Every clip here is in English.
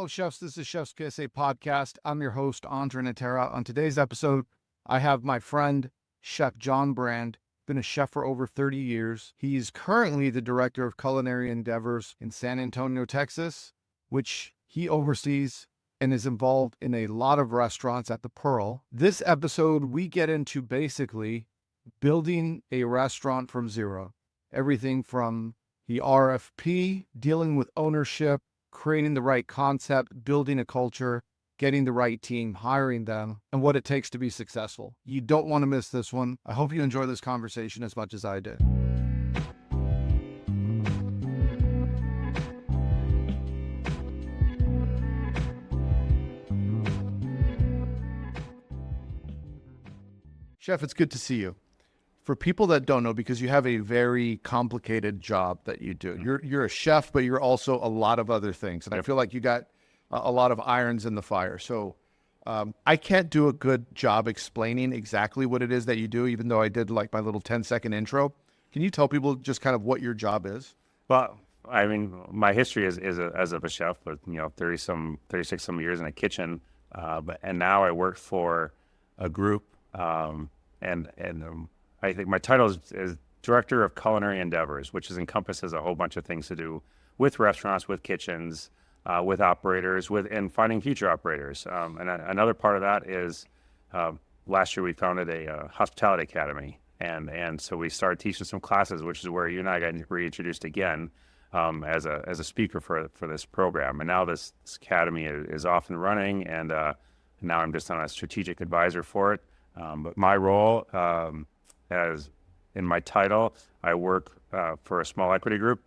Hello, chefs. This is Chef's KSA Podcast. I'm your host, André Natera. On today's episode, I have my friend, Chef John Brand, been a chef for over 30 years. He's currently the director of culinary endeavors in San Antonio, Texas, which he oversees and is involved in a lot of restaurants at the Pearl. This episode, we get into basically building a restaurant from zero. Everything from the RFP, dealing with ownership, creating the right concept, building a culture, getting the right team, hiring them, and what it takes to be successful. You don't want to miss this one. I hope you enjoy this conversation as much as I did. Chef, it's good to see you. For people that don't know, because you have a very complicated job that you do. You're a chef, but you're also a lot of other things. And I feel like you got a lot of irons in the fire. So I can't do a good job explaining exactly what it is that you do, even though I did like my little 10-second intro. Can you tell people just kind of what your job is? Well, I mean, my history is as of a chef, but 36 some years in a kitchen. And now I work for a group, I think my title is Director of Culinary Endeavors, which encompasses a whole bunch of things to do with restaurants, with kitchens, with operators, and finding future operators. And another part of that is last year we founded a hospitality academy, and so we started teaching some classes, which is where you and I got reintroduced again as a speaker for this program. And now this academy is off and running, and now I'm just on a strategic advisor for it. But my role, as in my title, I work for a small equity group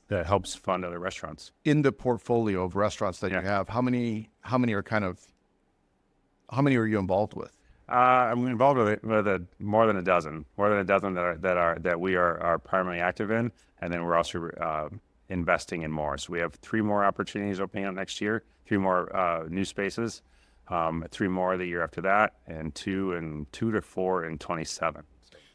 that helps fund other restaurants. In the portfolio of restaurants that you have, how many are you involved with? I'm involved with more than a dozen that we are primarily active in, and then we're also investing in more. So we have 3 more opportunities opening up next year, 3 more new spaces, 3 more the year after that, and 2 to 4 in 27.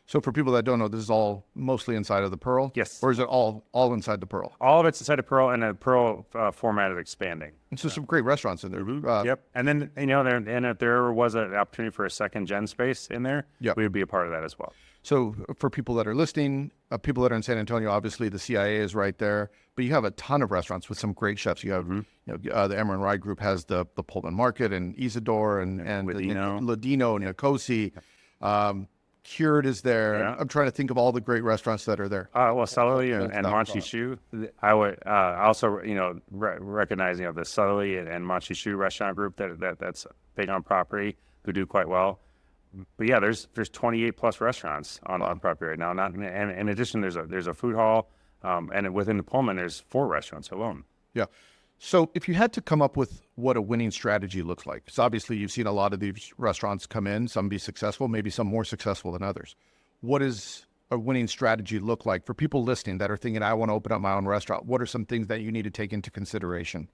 So for people that don't know, this is all mostly inside of the Pearl? Yes. Or is it all inside the Pearl? All of it's inside the Pearl, and the Pearl format is expanding. And so some great restaurants in there. Yep. And then, if there was an opportunity for a second gen space in there, we would be a part of that as well. So for people that are listening, people that are in San Antonio, obviously the CIA is right there, but you have a ton of restaurants with some great chefs. You have, the Emmer and Rye Group has the Pullman Market and Isidore and Ladino and Nicosi. Cured is there. Yeah. I'm trying to think of all the great restaurants that are there. Well, Southerly and Manchi Shu. I would also, recognize, the Southerly and Manchi Shu restaurant group that's big on property, who do quite well. But yeah, there's 28 plus restaurants on property right now. And in addition, there's a food hall, and within the Pullman, there's 4 restaurants alone. Yeah. So if you had to come up with what a winning strategy looks like, because obviously you've seen a lot of these restaurants come in, some be successful, maybe some more successful than others. What does a winning strategy look like for people listening that are thinking, I want to open up my own restaurant? What are some things that you need to take into consideration?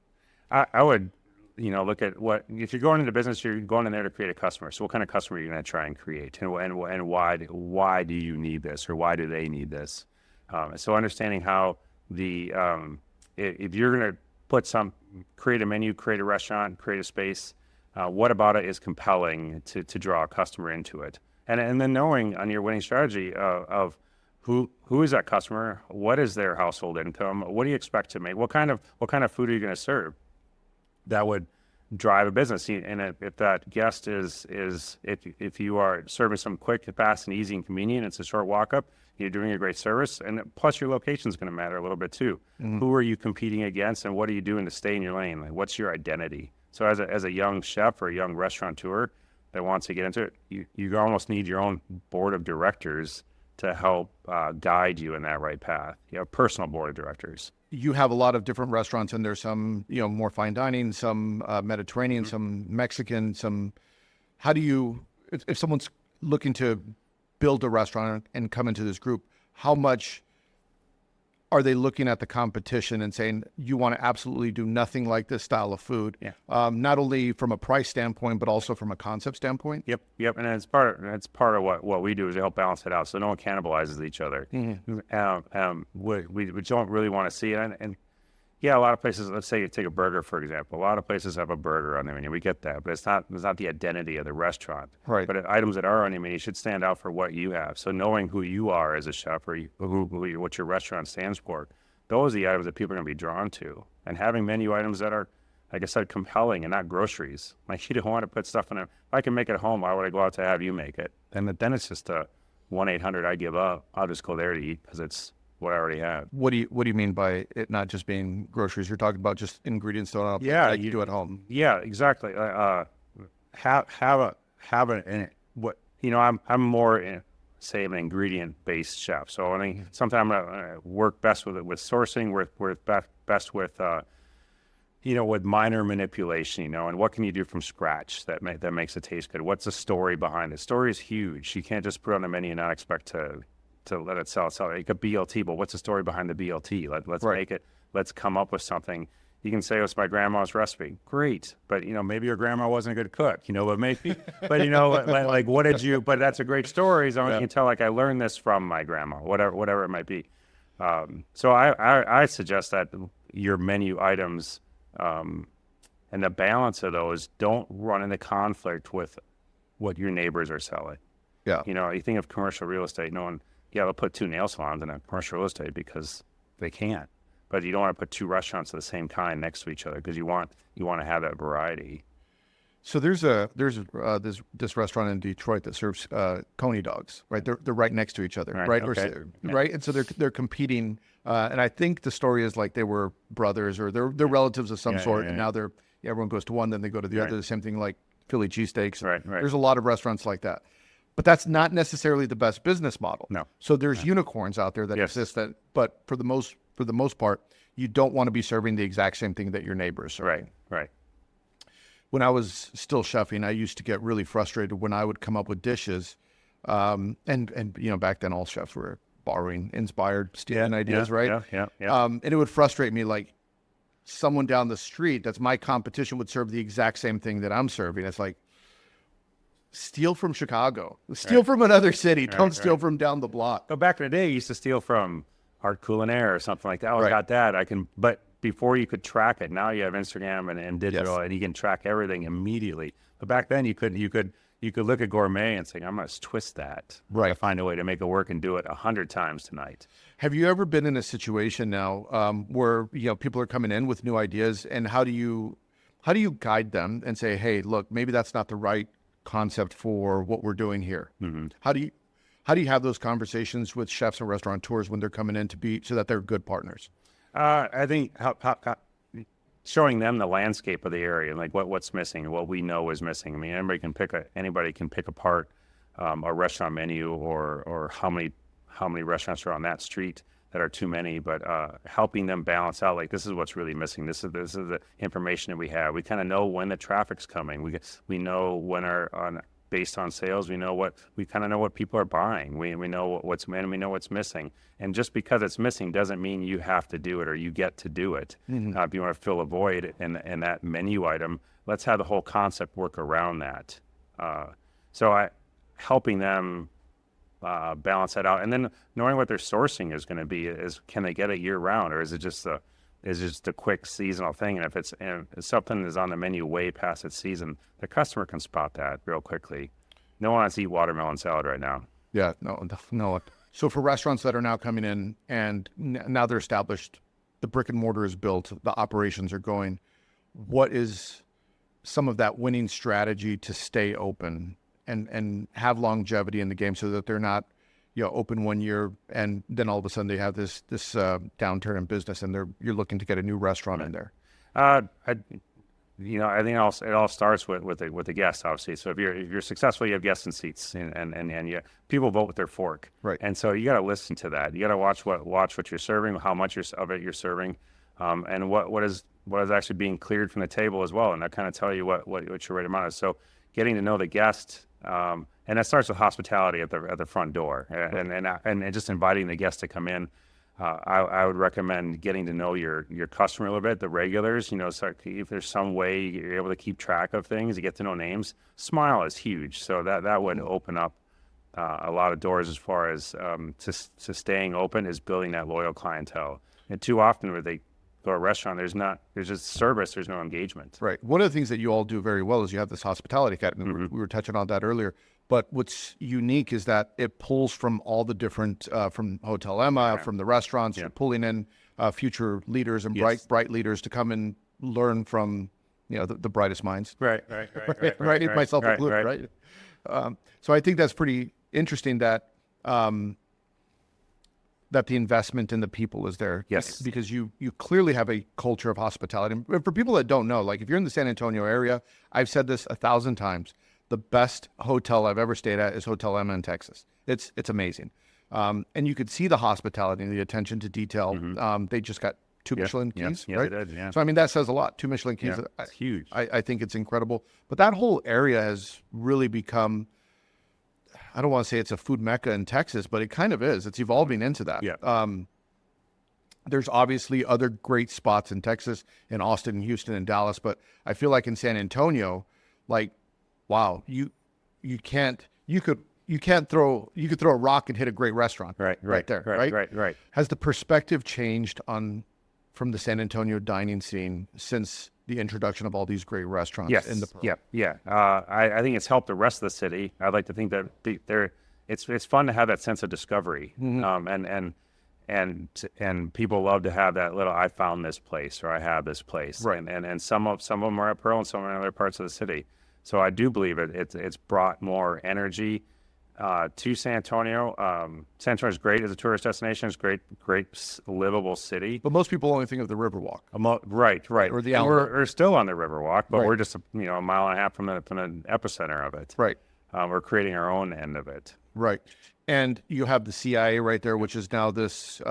I would, look at if you're going into business, you're going in there to create a customer. So what kind of customer are you going to try and create? And why do you need this, or why do they need this? So understanding how if you're going to create a menu, create a restaurant, create a space, what about it is compelling to draw a customer into it? And then knowing on your winning strategy of who is that customer, what is their household income, what do you expect to make, what kind of food are you going to serve that would drive a business? And if that guest is if you are serving some quick, fast, and easy and convenient, it's a short walk up, you're doing a great service, and plus your location is going to matter a little bit too. Mm-hmm. Who are you competing against, and what are you doing to stay in your lane? Like, what's your identity? So as a young chef or a young restaurateur that wants to get into it, you almost need your own board of directors to help guide you in that right path. You have a personal board of directors. You have a lot of different restaurants, and there's some, more fine dining, some Mediterranean, some Mexican, some. How do you, if someone's looking to build a restaurant and come into this group, how much are they looking at the competition and saying, you want to absolutely do nothing like this style of food? Yeah. Not only from a price standpoint, but also from a concept standpoint? Yep. And it's part of what we do is to help balance it out so no one cannibalizes each other. Mm-hmm. We don't really want to see it. And Yeah, a lot of places, let's say you take a burger, for example. A lot of places have a burger on the menu. We get that, but it's not the identity of the restaurant. Right. But items that are on the menu should stand out for what you have. So knowing who you are as a chef or what your restaurant stands for, those are the items that people are going to be drawn to. And having menu items that are, like I said, compelling and not groceries. Like you don't want to put stuff in there. If I can make it at home, why would I go out to have you make it? And then it's just a 1-800 I give up. I'll just go there to eat because it's what I already have. What do you mean by it not just being groceries? You're talking about just ingredients thrown up like you do at home. Yeah, exactly. Have what I'm more say an ingredient based chef. So I think sometimes I work best with sourcing. Work best with with minor manipulation. And what can you do from scratch that makes it taste good? What's the story behind it? Story is huge. You can't just put it on the menu and not expect to let it sell. It could BLT, but what's the story behind the BLT? Let's Right. make it. Let's come up with something. You can say it's my grandma's recipe. Great, but maybe your grandma wasn't a good cook. But maybe, but like what did you? But that's a great story. So you can tell I learned this from my grandma. Whatever it might be. So I suggest that your menu items and the balance of those don't run into conflict with what your neighbors are selling. Yeah. You think of commercial real estate, they'll put 2 nail salons in a commercial real estate because they can't. But you don't want to put 2 restaurants of the same kind next to each other because you want to have that variety. So there's this restaurant in Detroit that serves coney dogs, right? They're right next to each other, right? Okay. Right, and so they're competing, and I think the story is like they were brothers or they're relatives of some sort, and now everyone goes to one, then they go to the other. The same thing like Philly cheesesteaks. Right. There's a lot of restaurants like that, but that's not necessarily the best business model. No. So there's unicorns out there that exist but for the most part, you don't want to be serving the exact same thing that your neighbors serve. Right. When I was still chefing, I used to get really frustrated when I would come up with dishes, and back then all chefs were borrowing inspired, stealing ideas, right? Yeah. And it would frustrate me, like someone down the street that's my competition would serve the exact same thing that I'm serving. It's like, steal from Chicago, steal from another city, don't steal from down the block. But back in the day, you used to steal from Culinary or something like that. Oh, I Right. got that. But before you could track it, now you have Instagram and digital, Yes. and you can track everything immediately. But back then, you could look at gourmet and say, I'm going to twist that. Right. I find a way to make it work and do it 100 times tonight. Have you ever been in a situation now where people are coming in with new ideas, and how do you guide them and say, hey, look, maybe that's not the right concept for what we're doing here? Mm-hmm. How do you have those conversations with chefs and restaurateurs when they're coming in so that they're good partners? I think showing them the landscape of the area, like what's missing, what we know is missing. I mean, anybody can pick apart a restaurant menu or how many restaurants are on that street that are too many, but helping them balance out, like, this is what's really missing. This is the information that we have. We kind of know when the traffic's coming. We know when based on sales, we kind of know what people are buying. We know what's missing. And just because it's missing doesn't mean you have to do it or you get to do it. Mm-hmm. If you want to fill a void in that menu item, let's have the whole concept work around that. Helping them balance that out, and then knowing what their sourcing is going to be is, can they get it year round, or is it just a quick seasonal thing? And if something is on the menu way past its season, the customer can spot that real quickly. No one wants to eat watermelon salad right now. Yeah, no. So for restaurants that are now coming in and now they're established, the brick and mortar is built, the operations are going, what is some of that winning strategy to stay open and have longevity in the game so that they're not, open one year and then all of a sudden they have this downturn in business and you're looking to get a new restaurant in there? I think it all starts with the guests, obviously. So if you're successful, you have guests in seats, and people vote with their fork, Right? And so you got to listen to that. You got to watch what you're serving, how much of it you're serving, and what is actually being cleared from the table as well, and that kind of tell you what your rate amount is. So getting to know the guest, and that starts with hospitality at the front door, and just inviting the guest to come in. I would recommend getting to know your customer a little bit, the regulars. So if there's some way you're able to keep track of things, you get to know names. Smile is huge, so that would open up a lot of doors as far as to staying open, is building that loyal clientele. And too often where they to a restaurant, there's just service, there's no engagement. Right. One of the things that you all do very well is you have this hospitality academy. We were touching on that earlier. But what's unique is that it pulls from all the different, from Hotel Emma, from the restaurants, you're pulling in future leaders and bright leaders to come and learn from, the brightest minds. Right. Myself included, right? So I think that's pretty interesting that that the investment in the people is there. Yes. Because you clearly have a culture of hospitality. And for people that don't know, like if you're in the San Antonio area, I've said this 1,000 times, the best hotel I've ever stayed at is Hotel Emma in Texas. It's amazing. And you could see the hospitality and the attention to detail. They just got 2 Michelin keys, right? They did, So, I mean, that says a lot. 2 Michelin keys. It's huge. I think it's incredible. But that whole area has really become, I don't want to say it's a food mecca in Texas, but it kind of is. It's evolving into that. Yeah. There's obviously other great spots in Texas, in Austin, Houston, and Dallas, but I feel like in San Antonio, like, wow, you could throw a rock and hit a great restaurant right there, right? Has the perspective changed from the San Antonio dining scene since the introduction of all these great restaurants? Yes. In the Pearl? Yeah. I think it's helped the rest of the city. I'd like to think that it's fun to have that sense of discovery, and people love to have that little, I found this place or I have this place, right? And some of them are at Pearl and some are in other parts of the city. So I do believe it's brought more energy to San Antonio. San Antonio is great as a tourist destination. It's great livable city. But most people only think of the Riverwalk. Right. Or the we're still on the Riverwalk, but we're just a mile and a half from the epicenter of it. Right. We're creating our own end of it. Right. And you have the CIA right there, which is now this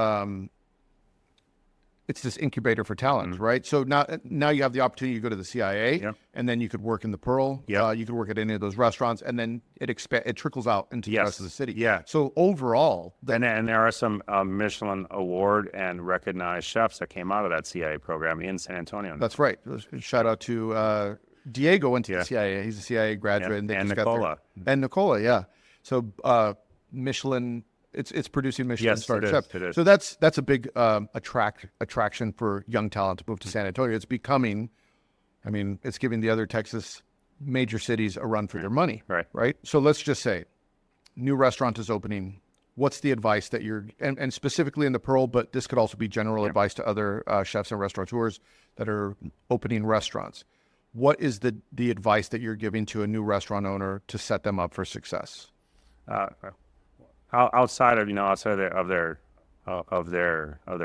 it's this incubator for talent, right? So now you have the opportunity to go to the CIA, and then you could work in the Pearl. You could work at any of those restaurants, and then it trickles out into the rest of the city. Yeah. So overall, and there are some Michelin award and recognized chefs that came out of that CIA program in San Antonio. That's right. Shout out to Diego went to the CIA. He's a CIA graduate, and Nicola. And Nicola, yeah. So Michelin. It's producing Michelin star chefs. So that's a big attraction for young talent to move to San Antonio. It's becoming, it's giving the other Texas major cities a run for their money. Right. So let's just say, new restaurant is opening. What's the advice that and specifically in the Pearl, but this could also be general advice to other chefs and restaurateurs that are opening restaurants. What is the advice that you're giving to a new restaurant owner to set them up for success? Outside of their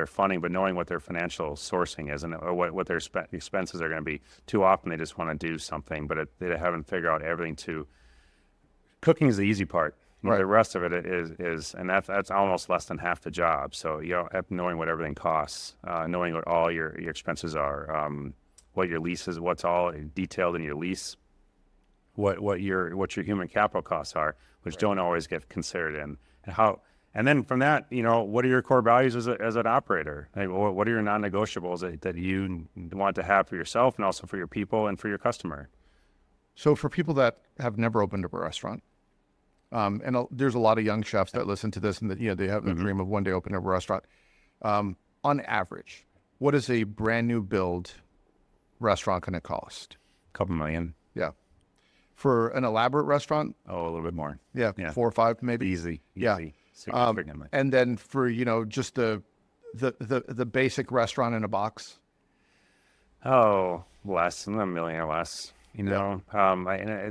funding, but knowing what their financial sourcing is and what their expenses are going to be. Too often they just want to do something, but they haven't figured out everything. Cooking is the easy part. Right. The rest of it is, and that's almost less than half the job. So knowing what everything costs, knowing what all your expenses are, what your lease is, what's all detailed in your lease, what your human capital costs are, which don't always get considered in. And then from that, what are your core values as an operator? Like, what are your non-negotiables that you want to have for yourself and also for your people and for your customer? So for people that have never opened up a restaurant, and there's a lot of young chefs that listen to this and that they have the dream of one day opening up a restaurant. On average, what is a brand new build restaurant going to cost? A couple million. Yeah. For an elaborate restaurant? Oh, a little bit more. Yeah, 4 or 5 maybe. Easy. And then for just the basic restaurant in a box. Oh, less than $1 million or less. And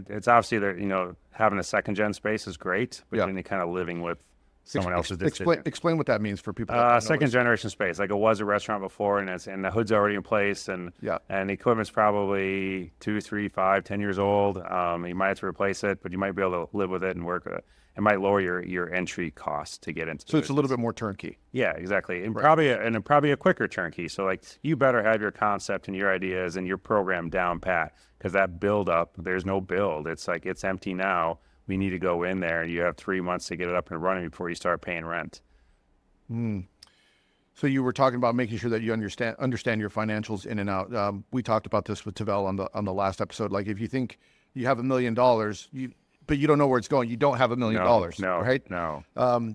it's obviously that having a second gen space is great, but then you're kind of living with someone else's decision. Explain what that means for people. Second generation space, like it was a restaurant before, and the hood's already in place, and the equipment's probably 2, 3, 5, 10 years old. You might have to replace it, but you might be able to live with it and work with it. It might lower your entry cost to get into. So it's a little bit more turnkey. Yeah, exactly, and probably a quicker turnkey. So like you better have your concept and your ideas and your program down pat, because that build up, there's no build. It's like it's empty now. We need to go in there, and you have 3 months to get it up and running before you start paying rent. So you were talking about making sure that you understand your financials in and out. We talked about this with Tavel on the last episode. Like if you think you have $1 million, but you don't know where it's going. You don't have $1 million, right? No.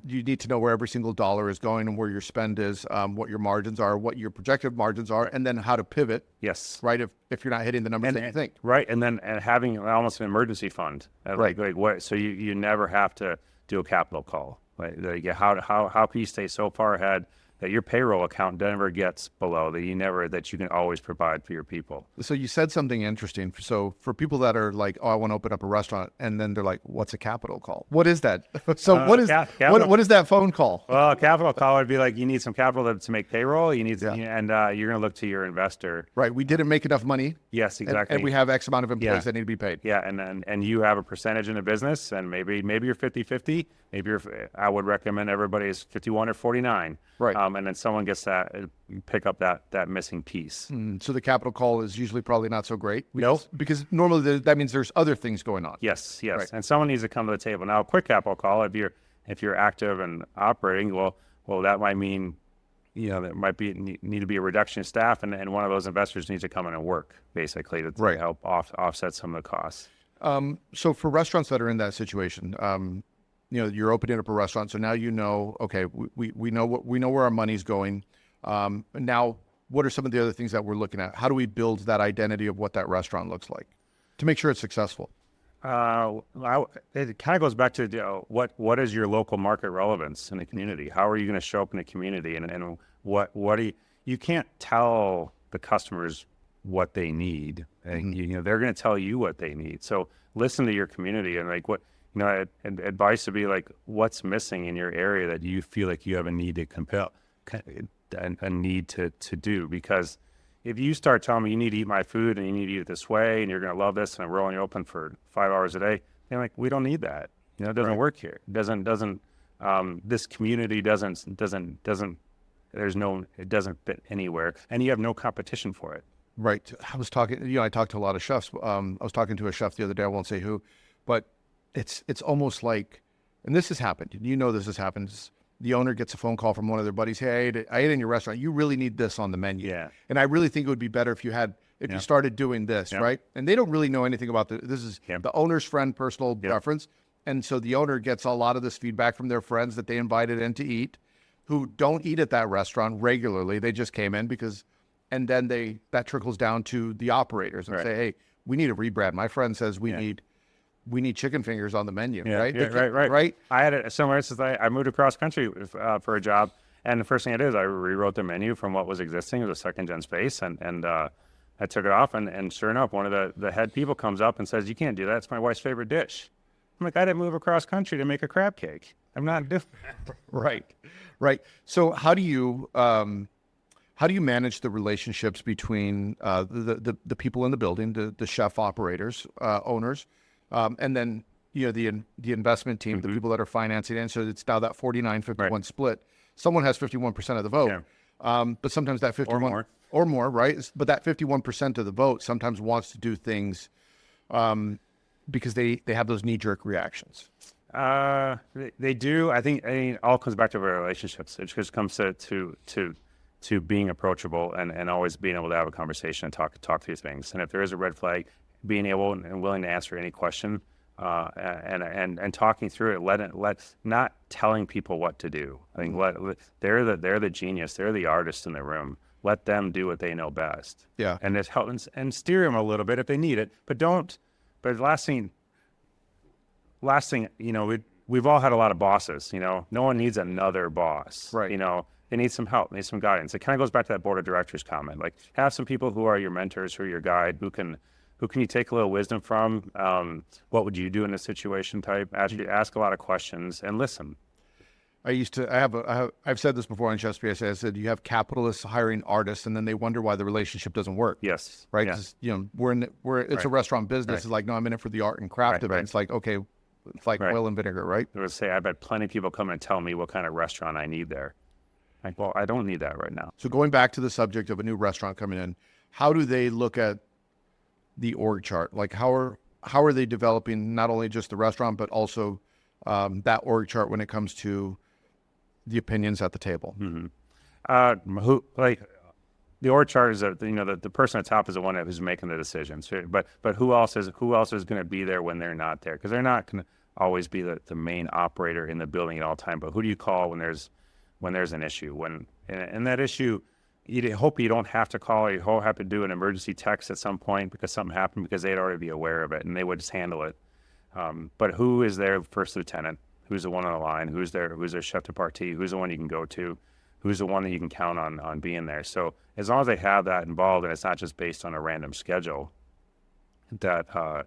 You need to know where every single dollar is going and where your spend is, what your margins are, what your projected margins are, and then how to pivot. Yes. Right. If you're not hitting the numbers that you think. Right. And having almost an emergency fund. Right. Like what? So you never have to do a capital call. Like how can you stay so far ahead that your payroll account never gets below, that you can always provide for your people. So you said something interesting. So for people that are like, oh, I want to open up a restaurant, and then they're like, what's a capital call? What is that? So what is that phone call? Well, a capital call would be like, you need some capital to make payroll. You need, and you're going to look to your investor. Right. We didn't make enough money. Yes, exactly. And we have X amount of employees that need to be paid. Yeah. And you have a percentage in the business, and maybe you're 50-50. Maybe I would recommend everybody is 51 or 49. Right. And then someone gets that, pick up that missing piece. So the capital call is usually probably not so great. No. Because normally that means there's other things going on. Yes. Right. And someone needs to come to the table. Now, a quick capital call, if you're active and operating, well, that might mean, there might need to be a reduction in staff, and one of those investors needs to come in and work, basically, to help offset some of the costs. So for restaurants that are in that situation, you're opening up a restaurant, so now okay, we know where our money's going. Now, what are some of the other things that we're looking at? How do we build that identity of what that restaurant looks like to make sure it's successful? It kind of goes back to what is your local market relevance in the community? How are you going to show up in the community? And what do you can't tell the customers what they need. And, they're going to tell you what they need. So listen to your community and like advice would be like, what's missing in your area that you feel like you have a need to compel, a need to do? Because if you start telling me you need to eat my food and you need to eat it this way and you're going to love this and we're only open for 5 hours a day, they're like, we don't need that. It doesn't work here. It doesn't this community doesn't it doesn't fit anywhere, and you have no competition for it. Right. I talked to a lot of chefs. I was talking to a chef the other day, I won't say who, but it's almost like, and this has happened, this has happened. The owner gets a phone call from one of their buddies. Hey, I ate in your restaurant. You really need this on the menu. Yeah. And I really think it would be better if you started doing this, right? And they don't really know anything about this is the owner's friend, personal preference. And so the owner gets a lot of this feedback from their friends that they invited in to eat, who don't eat at that restaurant regularly. They just came in and then that trickles down to the operators and say, hey, we need a rebrand. My friend says we need chicken fingers on the menu, right? Right. I had it somewhere since I moved across country for a job, and the first thing I did is I rewrote the menu from what was existing. It was a second-gen space, and I took it off, and sure enough, one of the head people comes up and says, you can't do that. It's my wife's favorite dish. I'm like, I didn't move across country to make a crab cake. I'm not doing Right. So how do you manage the relationships between the people in the building, the chef operators, owners, and then the investment team, the people that are financing it? And so it's now that 49-51 split. Someone has 51% of the vote, but sometimes that 51 or more, right? But that 51% of the vote sometimes wants to do things because they have those knee-jerk reactions. They do. I think it all comes back to relationships. It just comes to being approachable and always being able to have a conversation and talk through things. And if there is a red flag, being able and willing to answer any question, and talking through it, not telling people what to do. I think they're the genius, they're the artist in the room. Let them do what they know best. Yeah. And just help and steer them a little bit if they need it, but don't. But last thing, we've all had a lot of bosses. No one needs another boss. Right. They need some help, need some guidance. It kind of goes back to that board of directors comment. Like, have some people who are your mentors, who are your guide, who can you take a little wisdom from? What would you do in this situation type? Ask a lot of questions and listen. I've said this before on Chef's Space. I said, you have capitalists hiring artists, and then they wonder why the relationship doesn't work. Yes. Right. Yeah. It's a restaurant business. It's like, no, I'm in it for the art and craft of it. It's like, okay, it's like oil and vinegar, right? I would say, I've had plenty of people come and tell me what kind of restaurant I need there. Like, well, I don't need that right now. So going back to the subject of a new restaurant coming in, how do they look at the org chart? Like, how are they developing not only just the restaurant, but also that org chart when it comes to the opinions at the table? Mm-hmm. the org chart is the person at top is the one who's making the decisions. But who else is going to be there when they're not there? Because they're not going to always be the main operator in the building at all time. But who do you call when there's an issue? And that issue, you hope you don't have to call, or you have to do an emergency text at some point because something happened, because they'd already be aware of it and they would just handle it. But who is their first lieutenant? Who's the one on the line? Who's their chef de partie? Who's the one you can go to? Who's the one that you can count on being there? So as long as they have that involved, and it's not just based on a random schedule, that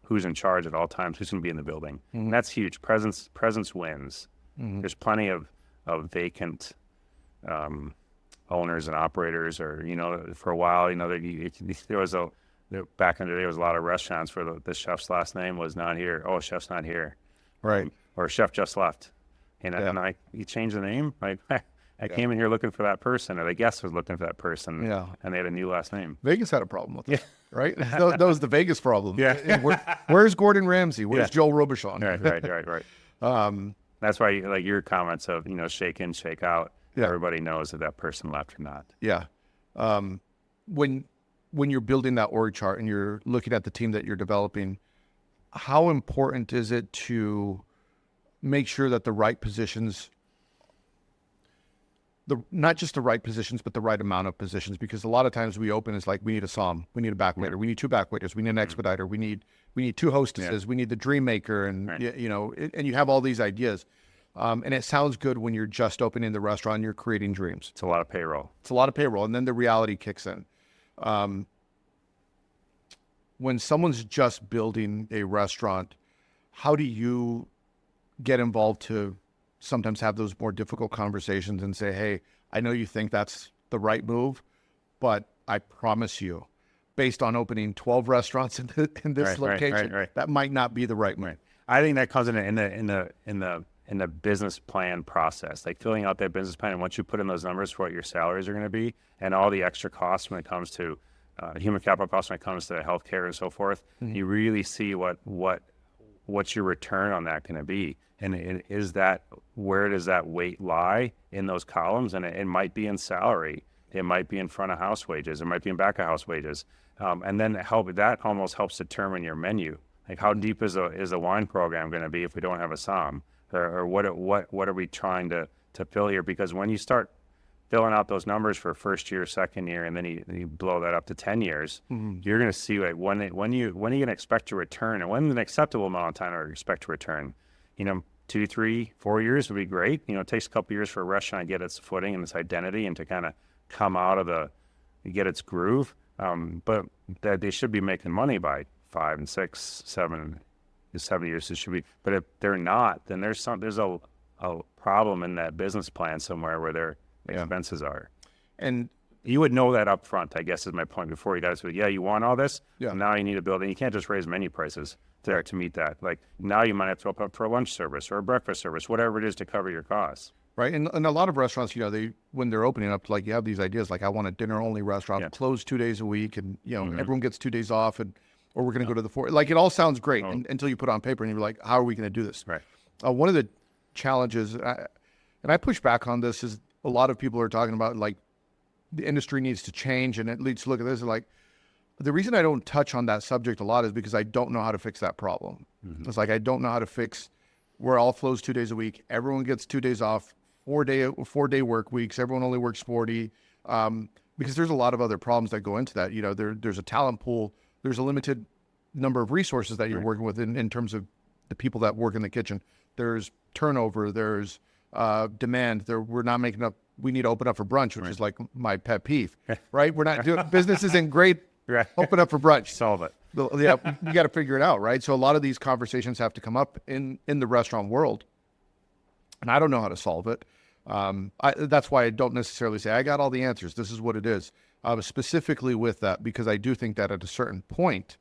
who's in charge at all times, who's going to be in the building. And that's huge. Presence wins. There's plenty of vacant owners and operators, or for a while, there was back in the day, there was a lot of restaurants where the chef's last name was not here. Oh, chef's not here. Right. Or chef just left. And you change the name. I came in here looking for that person, or the guest was looking for that person. Yeah. And they had a new last name. Vegas had a problem with it. Right. That was the Vegas problem. Yeah. Where's Gordon Ramsay? Where's Joel Robuchon? Right. That's why, like your comments of, shake in, shake out. Yeah. Everybody knows if that person left or not. Yeah. When you're building that org chart and you're looking at the team that you're developing, how important is it to make sure that the right positions, not just the right positions, but the right amount of positions? Because a lot of times we open, it's like, we need a somm, we need a back waiter, we need 2 back waiters, we need an expediter, we need 2 hostesses, we need the dream maker, and and you have all these ideas. And it sounds good when you're just opening the restaurant and you're creating dreams. It's a lot of payroll. And then the reality kicks in. When someone's just building a restaurant, how do you get involved to sometimes have those more difficult conversations and say, hey, I know you think that's the right move, but I promise you, based on opening 12 restaurants in this location, that might not be the right move. Right. I think that comes in the business plan process, like filling out that business plan. And once you put in those numbers for what your salaries are going to be and all the extra costs when it comes to human capital costs, when it comes to healthcare and so forth, you really see what's your return on that going to be. And where does that weight lie in those columns? And it might be in salary. It might be in front of house wages. It might be in back of house wages. And then that almost helps determine your menu. Like, how deep is a wine program going to be if we don't have a somm? Or what are we trying to fill here? Because when you start filling out those numbers for first year, second year, and then you blow that up to 10 years, you're going to see, like, when are you going to expect to return, and when's an acceptable amount of time to expect to return? 2, 3, 4 years would be great. It takes a couple years for a restaurant to get its footing and its identity and to kind of come out of get its groove. But that they should be making money by 5 and 6, 7 years. It should be. But if they're not, then there's a problem in that business plan somewhere where their expenses are. And you would know that up front, I guess, is my point, before you guys would, you want all this? Yeah. Now you need a building. You can't just raise menu prices there to meet that. Like, now you might have to open up for a lunch service or a breakfast service, whatever it is, to cover your costs. Right. And a lot of restaurants, when they're opening up, like, you have these ideas, like, I want a dinner-only restaurant, closed 2 days a week, and, everyone gets 2 days off, or we're going to go to the 4. Like, it all sounds great until you put it on paper and you're like, how are we going to do this? Right. One of the challenges, and I push back on this, is a lot of people are talking about, like, the industry needs to change, and it leads to look at this, and, like, the reason I don't touch on that subject a lot is because I don't know how to fix that problem. It's like, I don't know how to fix where all flows 2 days a week. Everyone gets 2 days off, 4-day work weeks. Everyone only works 40, because there's a lot of other problems that go into that. There's a talent pool. There's a limited number of resources that you're working with in terms of the people that work in the kitchen. There's turnover. There's demand. We're not making up. We need to open up for brunch, which is like my pet peeve, right? We're not doing, business isn't great. Open up for brunch. Solve it. Yeah, you got to figure it out, right? So a lot of these conversations have to come up in the restaurant world, and I don't know how to solve it. That's why I don't necessarily say I got all the answers. This is what it is. Specifically with that, because I do think that at a certain point,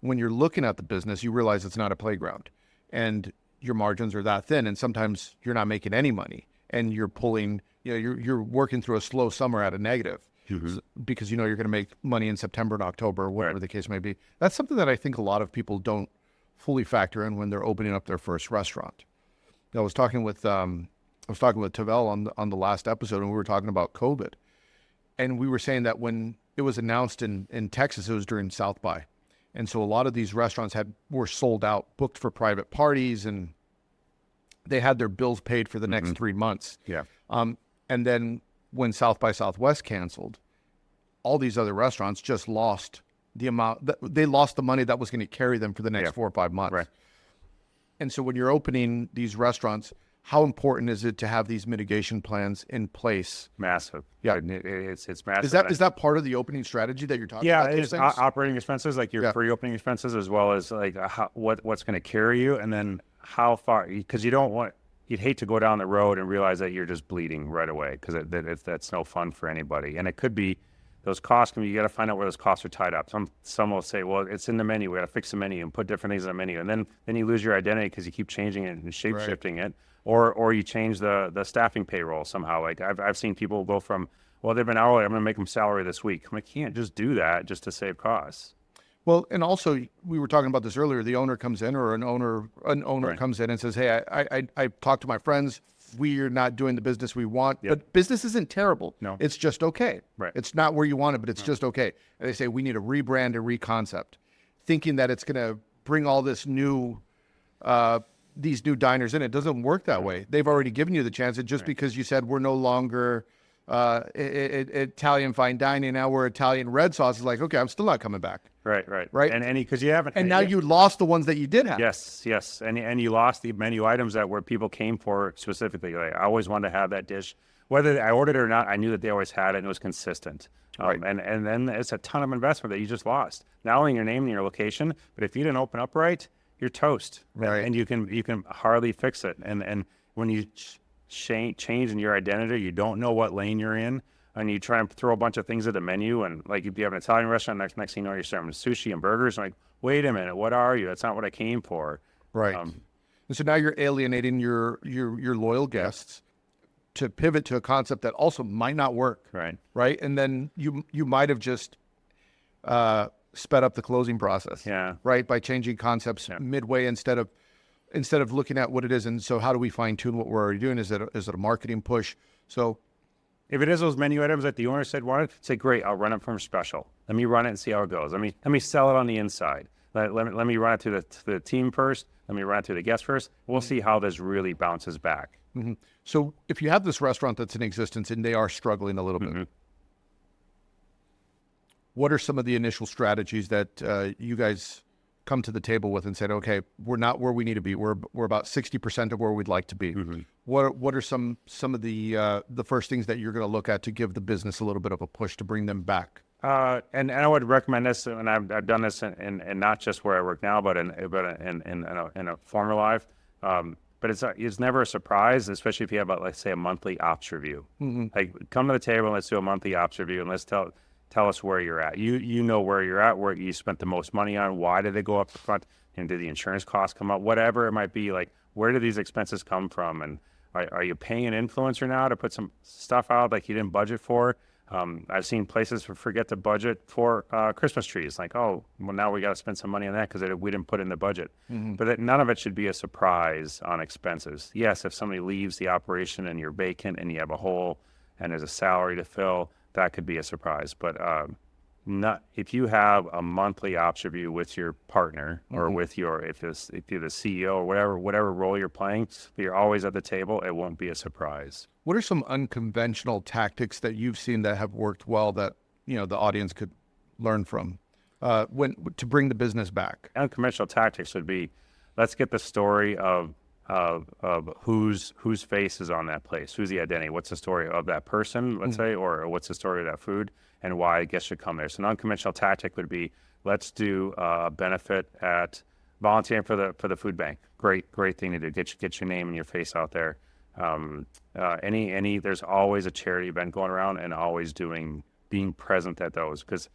when you're looking at the business, you realize it's not a playground, and your margins are that thin, and sometimes you're not making any money, and you're pulling, you're working through a slow summer at a negative. Because you're going to make money in September and October, or whatever the case may be. That's something that I think a lot of people don't fully factor in when they're opening up their first restaurant. I was talking with Tavel on the last episode, and we were talking about COVID. And we were saying that when it was announced in Texas, it was during South by. And so a lot of these restaurants were sold out, booked for private parties, and they had their bills paid for the next 3 months. Yeah. And then when South by Southwest canceled, all these other restaurants just lost the amount they lost the money that was going to carry them for the next 4 or 5 months. Right. And so when you're opening these restaurants, how important is it to have these mitigation plans in place? Massive. Yeah. It's massive. Is that part of the opening strategy that you're talking yeah, about? it's operating expenses, like your pre-opening expenses, as well as like what's going to carry you, and then how far, because you'd hate to go down the road and realize that you're just bleeding right away, because that's no fun for anybody. And it could be those costs. You got to find out where those costs are tied up. Some will say, well, it's in the menu. We got to fix the menu and put different things in the menu, and then you lose your identity because you keep changing it and shape shifting it, or you change the staffing payroll somehow. Like I've seen people go from, well, they've been hourly, I'm going to make them salary this week. I'm like, you can't just do that just to save costs. Well, and also we were talking about this earlier. The owner comes in, or an owner comes in and says, "Hey, I talked to my friends. We're not doing the business we want, but business isn't terrible. No, it's just okay. Right. It's not where you want it, but it's just okay." And they say we need a rebrand and reconcept, thinking that it's going to bring all this new, these new diners in. It doesn't work that way. They've already given you the chance. And just because you said we're no longer Italian fine dining, now we're Italian red sauce, is like, okay, I'm still not coming back. Right. And because you haven't, and now you lost the ones that you did have. Yes, and you lost the menu items that where people came for specifically. Like, I always wanted to have that dish, whether I ordered it or not. I knew that they always had it, and it was consistent. And then it's a ton of investment that you just lost, not only in your name and your location, but if you didn't open up right, you're toast. Right. And you can hardly fix it. And when you change in your identity, you don't know what lane you're in. And you try and throw a bunch of things at the menu, and like if you have an Italian restaurant, next thing you know, you're serving sushi and burgers. I'm like, wait a minute, what are you? That's not what I came for. Right. And so now you're alienating your loyal guests to pivot to a concept that also might not work. Right. And then you might have just sped up the closing process. Yeah. Right. By changing concepts midway instead of looking at what it is. And so how do we fine tune what we're already doing? Is it a marketing push? So if it is those menu items that the owner said wanted, say, great, I'll run it from special. Let me run it and see how it goes. Let me sell it on the inside. Let me run it to the team first. Let me run it to the guest first. We'll see how this really bounces back. Mm-hmm. So if you have this restaurant that's in existence and they are struggling a little bit, what are some of the initial strategies that you guys come to the table with and said, okay, we're not where we need to be. We're about 60% of where we'd like to be. What are some of the first things that you're going to look at to give the business a little bit of a push to bring them back? And I would recommend this, and I've done this in not just where I work now, but in a former life. But it's never a surprise, especially if you have, let's say, a monthly ops review. Like, come to the table and let's do a monthly ops review, and let's tell us where you're at. You know where you're at, where you spent the most money on. Why did they go up front? And did the insurance costs come up? Whatever it might be, like, where do these expenses come from? And are you paying an influencer now to put some stuff out like you didn't budget for? I've seen places forget to budget for Christmas trees. Like, oh, well, now we got to spend some money on that because we didn't put in the budget. But none of it should be a surprise on expenses. Yes, if somebody leaves the operation and you're vacant and you have a hole and there's a salary to fill, that could be a surprise. But not if you have a monthly ops review with your partner or with if you're the CEO or whatever role you're playing, but you're always at the table, it won't be a surprise. What are some unconventional tactics that you've seen that have worked well that the audience could learn from to bring the business back? Unconventional tactics would be, let's get the story of whose face is on that place, who's the identity, what's the story of that person, let's say, or what's the story of that food, and why guests should come there. So an unconventional tactic would be, let's do a benefit at volunteering for the food bank. Great thing to do. Get your name and your face out there. There's always a charity event going around, and always being present at those, because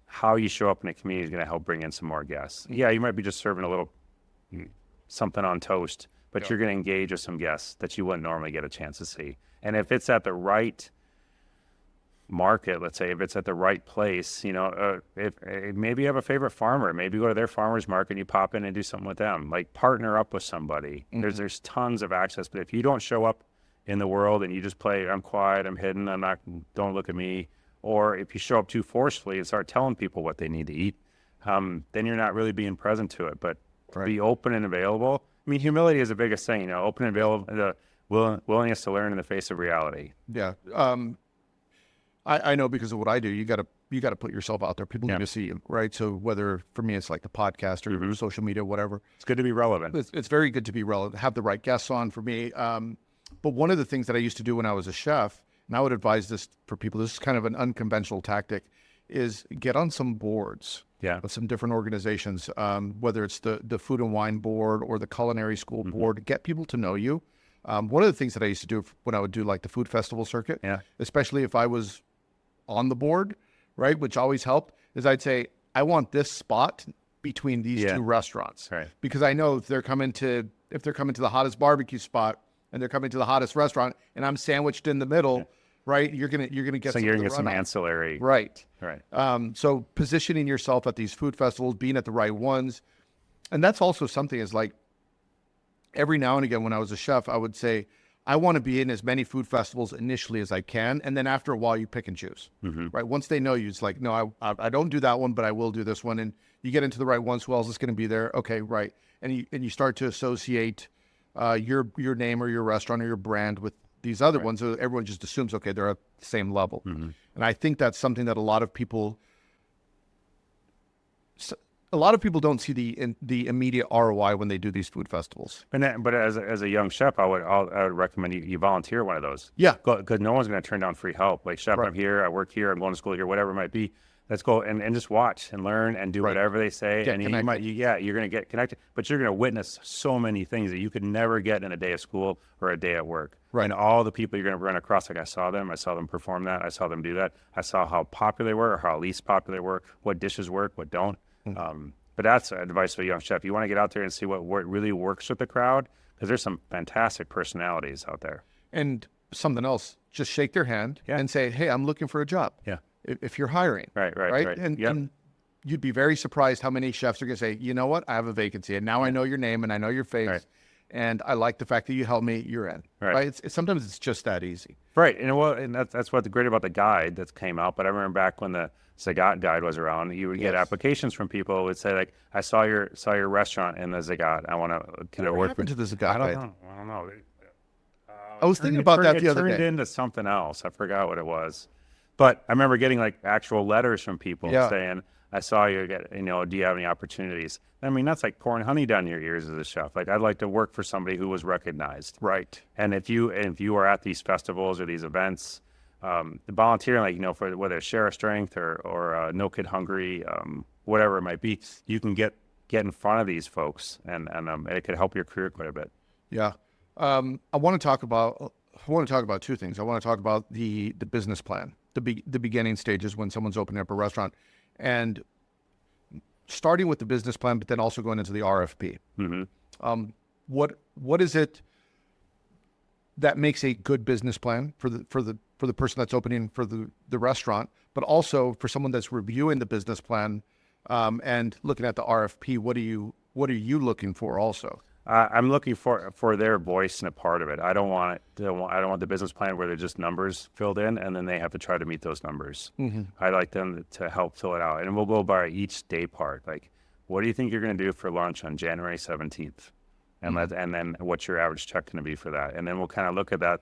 how you show up in a community is going to help bring in some more guests. Yeah, you might be just serving a little something on toast, but you're going to engage with some guests that you wouldn't normally get a chance to see. And if it's at the right market, let's say, if it's at the right place, if maybe you have a favorite farmer, maybe you go to their farmer's market and you pop in and do something with them. Like, partner up with somebody. There's tons of access, but if you don't show up in the world and you just play, I'm quiet, I'm hidden, don't look at me, or if you show up too forcefully and start telling people what they need to eat, then you're not really being present to it. But be open and available. I mean, humility is the biggest thing, open and available, the willingness to learn in the face of reality. Yeah. I know because of what I do, you got to put yourself out there. People need to see you, right? So whether for me it's like the podcast or social media, whatever, it's good to be relevant. It's very good to be relevant. Have the right guests on for me. But one of the things that I used to do when I was a chef, and I would advise this for people, this is kind of an unconventional tactic, is get on some boards. With some different organizations, whether it's the Food and Wine Board or the Culinary School Board, get people to know you. One of the things that I used to do when I would do like the food festival circuit, especially if I was on the board, right, which always helped, is I'd say, I want this spot between these two restaurants. Right. Because I know if they're coming to the hottest barbecue spot and they're coming to the hottest restaurant and I'm sandwiched in the middle, right, you're gonna get some ancillary. Right. So positioning yourself at these food festivals, being at the right ones. And that's also something is like every now and again when I was a chef, I would say, I want to be in as many food festivals initially as I can. And then after a while, you pick and choose, right? Once they know you, it's like, no, I don't do that one, but I will do this one. And you get into the right ones. Who else is going to be there? Okay, right. And you start to associate your name or your restaurant or your brand with these other ones. So everyone just assumes, okay, they're at the same level. And I think that's something that a lot of people don't see the immediate ROI when they do these food festivals. But as a young chef, I would recommend you volunteer one of those. Yeah, because no one's going to turn down free help. Like, chef, I'm here, I work here, I'm going to school here, whatever it might be. Let's go and just watch and learn and do whatever they say. You're going to get connected, but you're going to witness so many things that you could never get in a day of school or a day at work. Right. And all the people you're going to run across, like I saw them perform that. I saw them do that. I saw how popular they were or how least popular they were, what dishes work, what don't. But that's advice for a young chef. You want to get out there and see what really works with the crowd, because there's some fantastic personalities out there. And something else, just shake their hand and say, hey, I'm looking for a job. Yeah. If you're hiring. Right. And you'd be very surprised how many chefs are going to say, you know what, I have a vacancy. And now I know your name and I know your face. Right. And I like the fact that you helped me, you're in. Right. Sometimes it's just that easy. Right. And that's what's great about the guide that came out. But I remember back when the Zagat guide was around, you would get applications from people who would say, like, I saw your restaurant in the Zagat. I want to, can I work happened to the Zagat? I don't know. I was thinking about that the other day. It turned into something else. I forgot what it was. But I remember getting like actual letters from people saying, I saw you do you have any opportunities? I mean, that's like pouring honey down your ears as a chef. Like, I'd like to work for somebody who was recognized. Right. And if you are at these festivals or these events, the volunteering, like, for whether it's Share a Strength or No Kid Hungry, whatever it might be, you can get in front of these folks and it could help your career quite a bit. Yeah. I want to talk about two things. I want to talk about the business plan, the beginning stages when someone's opening up a restaurant, and starting with the business plan, but then also going into the RFP. What is it that makes a good business plan for the person that's opening for the restaurant, but also for someone that's reviewing the business plan and looking at the RFP? What are you looking for also? I'm looking for their voice and a part of it. I don't want the business plan where they're just numbers filled in and then they have to try to meet those numbers. I like them to help fill it out, and we'll go by each day part. Like, what do you think you're going to do for lunch on January 17th, and then what's your average check going to be for that? And then we'll kind of look at that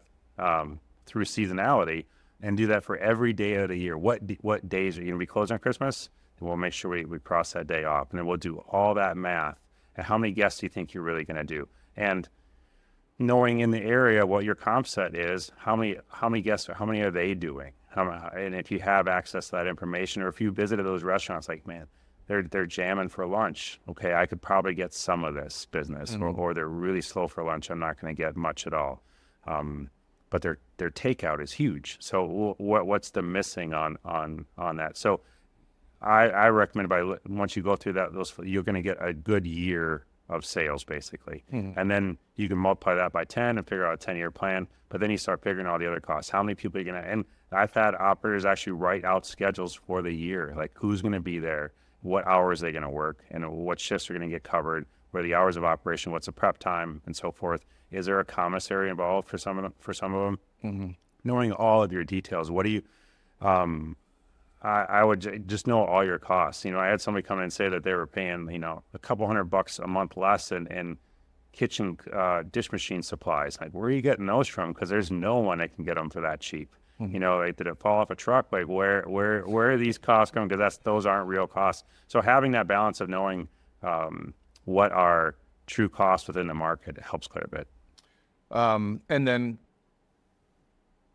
through seasonality and do that for every day of the year. What days are you going to be closed on Christmas? And we'll make sure we cross that day off, and then we'll do all that math. And how many guests do you think you're really going to do? And knowing in the area what your comp set is, how many guests, how many are they doing? And if you have access to that information, or if you visited those restaurants, like, man, they're jamming for lunch. Okay, I could probably get some of this business, or they're really slow for lunch. I'm not going to get much at all. But their takeout is huge. So what's the missing on that? So I recommend once you go through those, you're going to get a good year of sales, basically. And then you can multiply that by 10 and figure out a 10-year plan. But then you start figuring out the other costs. How many people are you going to, and I've had operators actually write out schedules for the year, like who's going to be there, what hours they're going to work, and what shifts are going to get covered, what are the hours of operation, what's the prep time, and so forth. Is there a commissary involved for some of them? Knowing all of your details, what do you, I would just know all your costs. I had somebody come in and say that they were paying, a couple $100 a month less in kitchen dish machine supplies. Like, where are you getting those from? Because there's no one that can get them for that cheap. Like, did it fall off a truck? Like, where are these costs going? Because those aren't real costs. So having that balance of knowing what are true costs within the market helps quite a bit. And then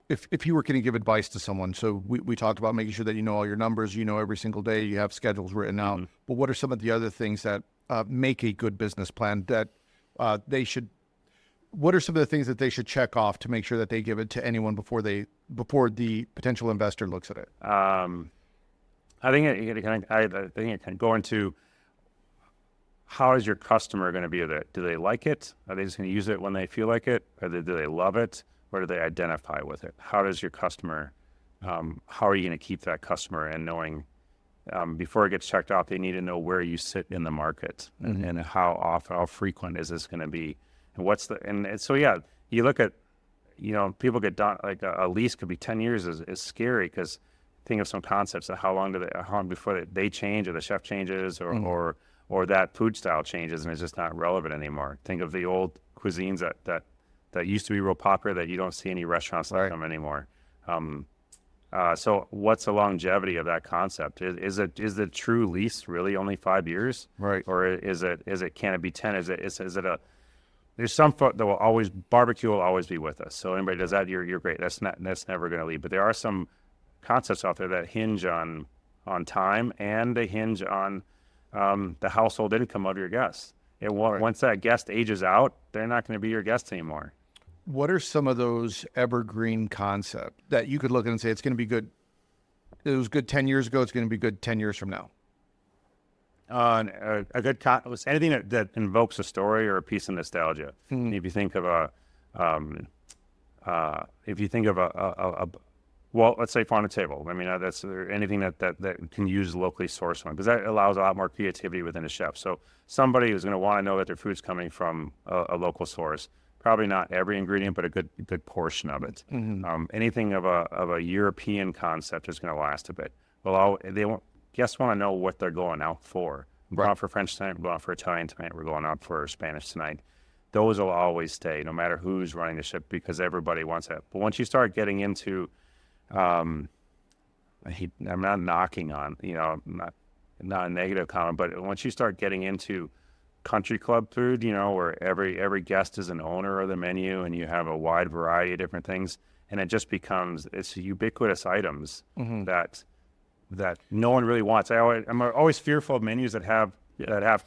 if you were going to give advice to someone, so we talked about making sure that you know all your numbers, every single day, you have schedules written out. But what are some of the other things that make a good business plan that what are some of the things that they should check off to make sure that they give it to anyone before the potential investor looks at it? I think it can go into, how is your customer going to be with it? Do they like it? Are they just going to use it when they feel like it? Do they love it? Or do they identify with it? How does your customer, how are you going to keep that customer? And knowing, before it gets checked off, they need to know where you sit in the market and how frequent is this going to be? And so, yeah, you look at, people get done, like a lease could be 10 years is scary, because think of some concepts of how long before they change, or the chef changes, or that food style changes and it's just not relevant anymore. Think of the old cuisines that used to be real popular that you don't see any restaurants like them anymore. So what's the longevity of that concept? Is the true lease really only 5 years? Right. Or can it be 10? There's some that will always, barbecue will always be with us. So anybody does that, you're great. That's never going to leave. But there are some concepts out there that hinge on time, and they hinge on the household income of your guests. Once that guest ages out, they're not going to be your guest anymore. What are some of those evergreen concepts that you could look at and say, it's going to be good? It was good 10 years ago. It's going to be good 10 years from now. A good anything that invokes a story or a piece of nostalgia. If you think of well, let's say farm to table. I mean, that's anything that can use locally sourced one, because that allows a lot more creativity within a chef. So somebody who's going to want to know that their food's coming from a local source. Probably not every ingredient, but a good portion of it. Anything of a European concept is going to last a bit. Well, guests want to know what they're going out for. We're going out for French tonight. We're going out for Italian tonight. We're going out for Spanish tonight. Those will always stay, no matter who's running the ship, because everybody wants that. But once you start getting into, I'm not knocking on, not a negative comment, but once you start getting into country club food, where every guest is an owner of the menu, and you have a wide variety of different things, and it just becomes, it's ubiquitous items that no one really wants. I'm always fearful of menus that have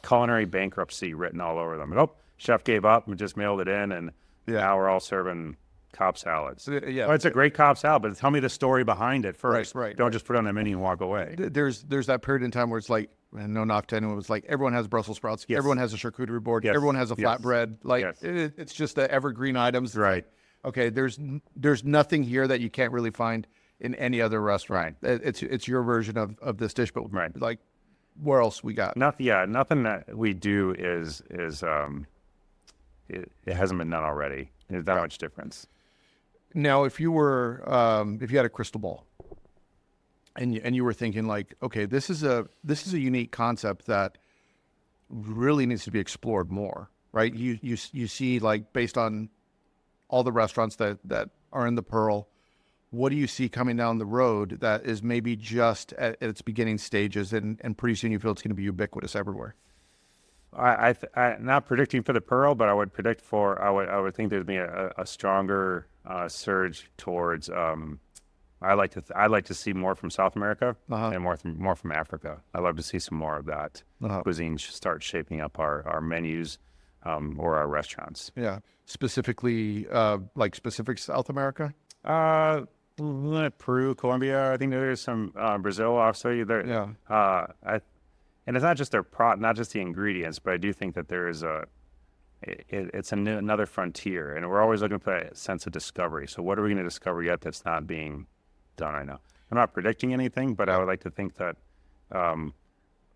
culinary bankruptcy written all over them. And, chef gave up and just mailed it in, and now we're all serving Cobb salads. It's a great Cobb salad, but tell me the story behind it first. Don't just put it on the menu and walk away. There's that period in time where it's like, and no knock to anyone, it was like everyone has Brussels sprouts, everyone has a charcuterie board, everyone has a flatbread. It's just the evergreen items. Right. Okay, there's nothing here that you can't really find in any other restaurant. It's your version of this dish, but like, where else we got? Nothing that we do is it hasn't been done already. There's that much difference. Now, if you had a crystal ball, and you were thinking like, okay, this is a unique concept that really needs to be explored more, right? You see, like, based on all the restaurants that are in the Pearl, what do you see coming down the road that is maybe just at its beginning stages, and pretty soon you feel it's going to be ubiquitous everywhere? I'm not predicting for the Pearl, but I would predict I would think there'd be a stronger surge towards. I like to see more from South America and more from Africa. I love to see some more of that cuisine start shaping up our menus or our restaurants. Yeah, specifically like specific South America. Peru, Colombia. I think there's some Brazil also. And it's not just not just the ingredients, but I do think that there is it's another frontier, and we're always looking for that sense of discovery. So what are we going to discover yet that's not being done right now? I'm not predicting anything, but I would like to think that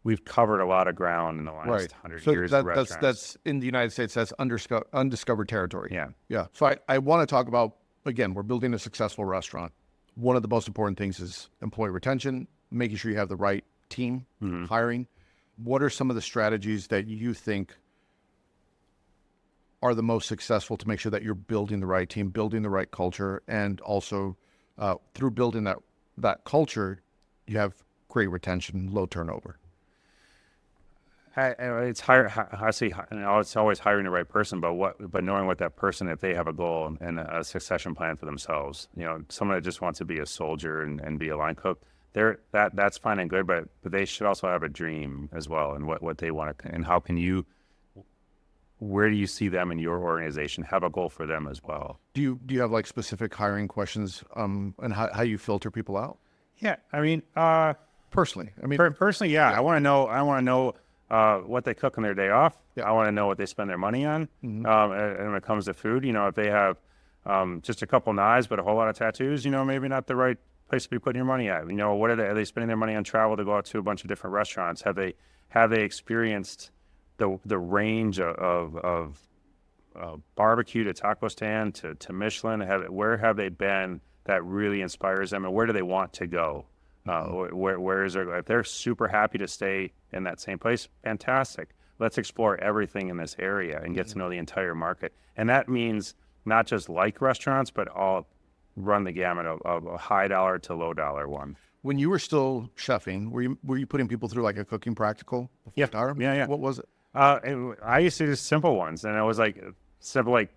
we've covered a lot of ground in the last 100 years. That's in the United States. That's undiscovered territory. Yeah. So I want to talk about, again, we're building a successful restaurant. One of the most important things is employee retention, making sure you have the right team, hiring. What are some of the strategies that you think are the most successful to make sure that you're building the right team, building the right culture, and also through building that culture, you have great retention, low turnover? It's it's always hiring the right person, but knowing what that person, if they have a goal and a succession plan for themselves, someone that just wants to be a soldier and be a line cook, that's fine and good, but they should also have a dream as well, and what they want to, and where do you see them in your organization? Have a goal for them as well. Do you have like specific hiring questions, and how you filter people out? Yeah, I mean, Personally, personally, yeah. I want to know what they cook on their day off. Yeah. I want to know what they spend their money on. And when it comes to food, if they have just a couple knives but a whole lot of tattoos, maybe not the right place to be putting your money at. What are they spending their money on travel to go out to a bunch of different restaurants? Have they experienced the range of barbecue to taco stand to Michelin? Where have they been that really inspires them, and where do they want to go? Where is there? If they're super happy to stay in that same place, fantastic. Let's explore everything in this area and get to know the entire market. And that means not just like restaurants, but all run the gamut of a high dollar to low dollar one. When you were still chefing, were you putting people through like a cooking practical? Yeah. Yeah. What was it? I used to do simple ones, and it was like simple, like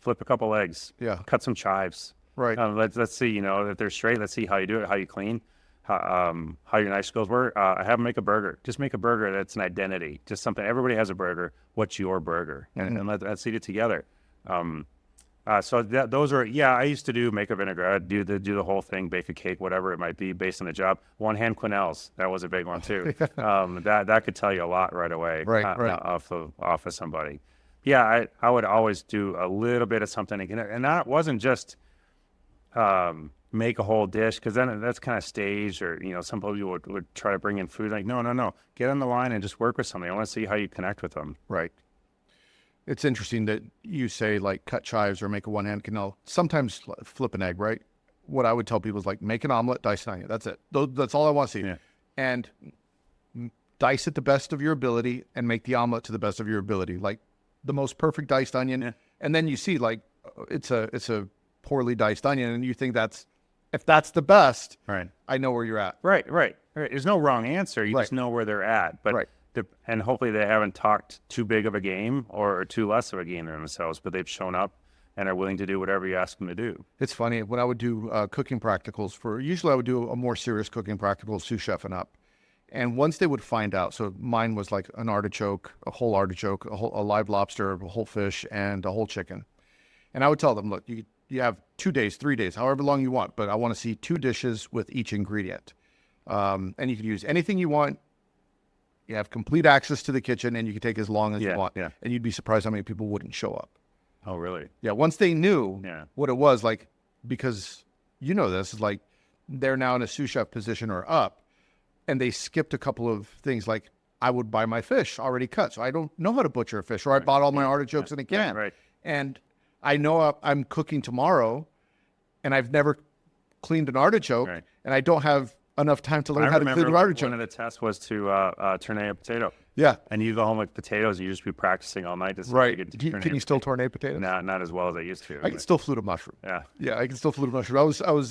flip a couple eggs, cut some chives. Right. Let's see, if they're straight, let's see how you do it, how you clean, how your knife skills were. Have them make a burger. Just make a burger that's an identity. Just something. Everybody has a burger. What's your burger? And let's eat it together. So those are, I used to do make a vinaigrette, do the whole thing, bake a cake, whatever it might be, based on the job. One hand quenelles, that was a big one too. That could tell you a lot right away, right. Off of somebody. Yeah, I would always do a little bit of something again, and that wasn't just make a whole dish, because then that's kind of staged, or some people would try to bring in food. Like no, get on the line and just work with somebody. I want to see how you connect with them. Right. It's interesting that you say like cut chives or make a one-hand quenelle. Sometimes flip an egg, right? What I would tell people is like make an omelet, dice an onion. That's it. That's all I want to see. Yeah. And dice it the best of your ability and make the omelet to the best of your ability. Like the most perfect diced onion. Yeah. And then you see like it's a poorly diced onion, and you think if that's the best, right, I know where you're at. Right. There's no wrong answer. You just know where they're at. But right. And hopefully they haven't talked too big of a game or too less of a game themselves, but they've shown up and are willing to do whatever you ask them to do. It's funny, when I would do cooking practicals usually I would do a more serious cooking practical, sous chef and up. And once they would find out, so mine was like an artichoke, a whole artichoke, a live lobster, a whole fish, and a whole chicken. And I would tell them, look, you have 2 days, 3 days, however long you want, but I want to see 2 dishes with each ingredient. And you can use anything you want. You have complete access to the kitchen, and you can take as long as you want. Yeah. And you'd be surprised how many people wouldn't show up. Oh, really? Yeah. Once they knew what it was, like, because this is like they're now in a sous chef position or up, and they skipped a couple of things. Like I would buy my fish already cut, so I don't know how to butcher a fish, or I bought all my artichokes in a can. Right. And I know I'm cooking tomorrow, and I've never cleaned an artichoke, and I don't have enough time to learn how to clean an artichoke. One of the tests was to tournate a potato. Yeah. And you go home with potatoes, you just be practicing all night to see right. if you Can you still tournate potatoes? Not as well as I used to. I can still flute a mushroom. Yeah, I can still flute a mushroom. I was